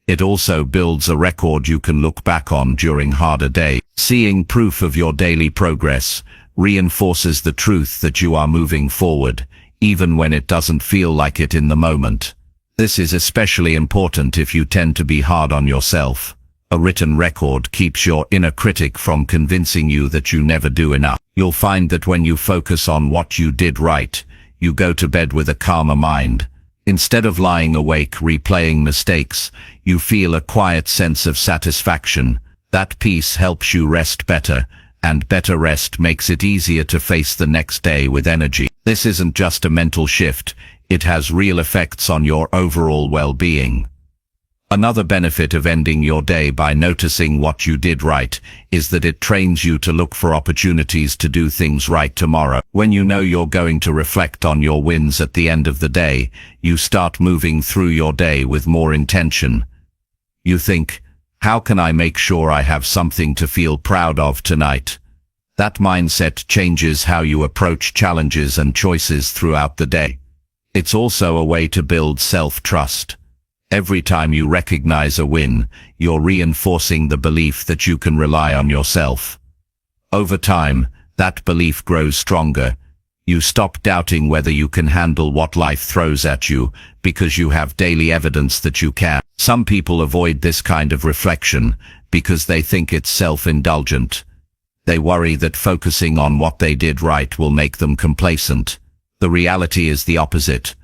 It also builds a record you can look back on during harder days. Seeing proof of your daily progress reinforces the truth that you are moving forward, even when it doesn't feel like it in the moment. This is especially important if you tend to be hard on yourself. A written record keeps your inner critic from convincing you that you never do enough. You'll find that when you focus on what you did right, you go to bed with a calmer mind. Instead of lying awake replaying mistakes, you feel a quiet sense of satisfaction. That peace helps you rest better, and better rest makes it easier to face the next day with energy. This isn't just a mental shift, it has real effects on your overall well-being. Another benefit of ending your day by noticing what you did right is that it trains you to look for opportunities to do things right tomorrow. When you know you're going to reflect on your wins at the end of the day, you start moving through your day with more intention. You think, how can I make sure I have something to feel proud of tonight? That mindset changes how you approach challenges and choices throughout the day. It's also a way to build self-trust. Every time you recognize a win, you're reinforcing the belief that you can rely on yourself. Over time, that belief grows stronger. You stop doubting whether you can handle what life throws at you, because you have daily evidence that you can. Some people avoid this kind of reflection because they think it's self-indulgent. They worry that focusing on what they did right will make them complacent. The reality is the opposite.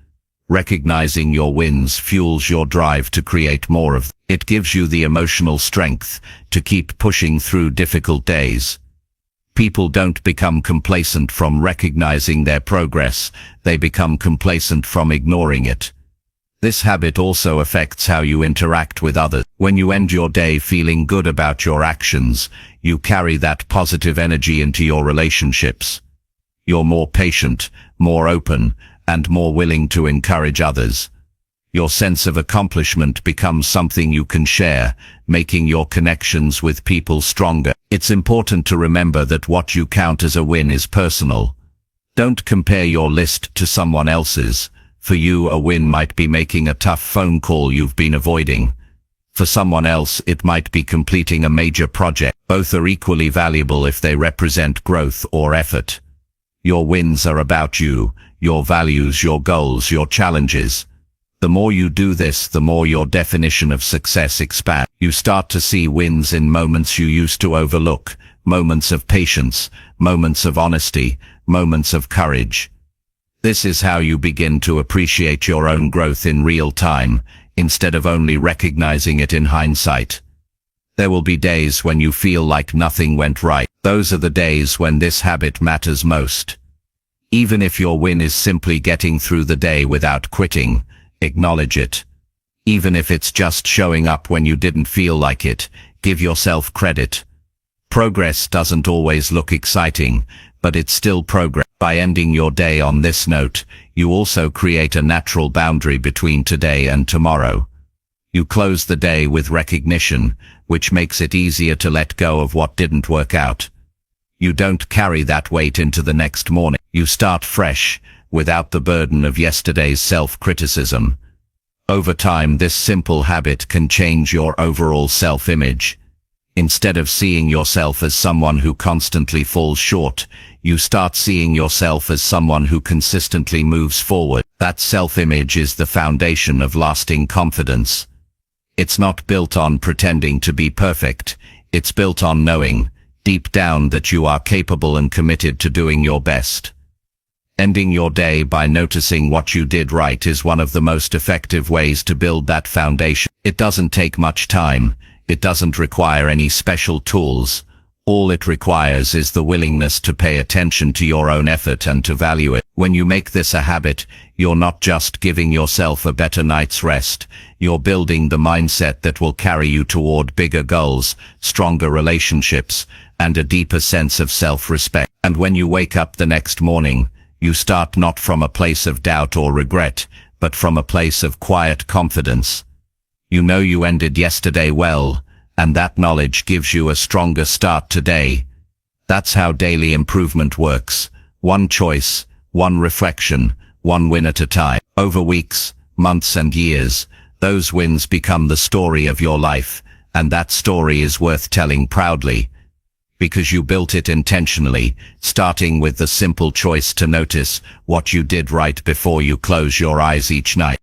Recognizing your wins fuels your drive to create more of them. It gives you the emotional strength to keep pushing through difficult days. People don't become complacent from recognizing their progress, they become complacent from ignoring it. This habit also affects how you interact with others. When you end your day feeling good about your actions, you carry that positive energy into your relationships. You're more patient, more open, and more willing to encourage others. Your sense of accomplishment becomes something you can share, making your connections with people stronger. It's important to remember that what you count as a win is personal. Don't compare your list to someone else's. For you, a win might be making a tough phone call you've been avoiding. For someone else, it might be completing a major project. Both are equally valuable if they represent growth or effort. Your wins are about you, your values, your goals, your challenges. The more you do this, the more your definition of success expands. You start to see wins in moments you used to overlook, moments of patience, moments of honesty, moments of courage. This is how you begin to appreciate your own growth in real time, instead of only recognizing it in hindsight. There will be days when you feel like nothing went right. Those are the days when this habit matters most. Even if your win is simply getting through the day without quitting, acknowledge it. Even if it's just showing up when you didn't feel like it, give yourself credit. Progress doesn't always look exciting, but it's still progress. By ending your day on this note, you also create a natural boundary between today and tomorrow. You close the day with recognition, which makes it easier to let go of what didn't work out. You don't carry that weight into the next morning. You start fresh, without the burden of yesterday's self-criticism. Over time, this simple habit can change your overall self-image. Instead of seeing yourself as someone who constantly falls short, you start seeing yourself as someone who consistently moves forward. That self-image is the foundation of lasting confidence. It's not built on pretending to be perfect. It's built on knowing, deep down, that you are capable and committed to doing your best. Ending your day by noticing what you did right is one of the most effective ways to build that foundation. It doesn't take much time. It doesn't require any special tools. All it requires is the willingness to pay attention to your own effort and to value it. When you make this a habit, you're not just giving yourself a better night's rest. You're building the mindset that will carry you toward bigger goals, stronger relationships, and a deeper sense of self-respect. And when you wake up the next morning, you start not from a place of doubt or regret, but from a place of quiet confidence. You know you ended yesterday well, and that knowledge gives you a stronger start today. That's how daily improvement works. One choice, one reflection, one win at a time. Over weeks, months and years, those wins become the story of your life, and that story is worth telling proudly. Because you built it intentionally, starting with the simple choice to notice what you did right before you close your eyes each night.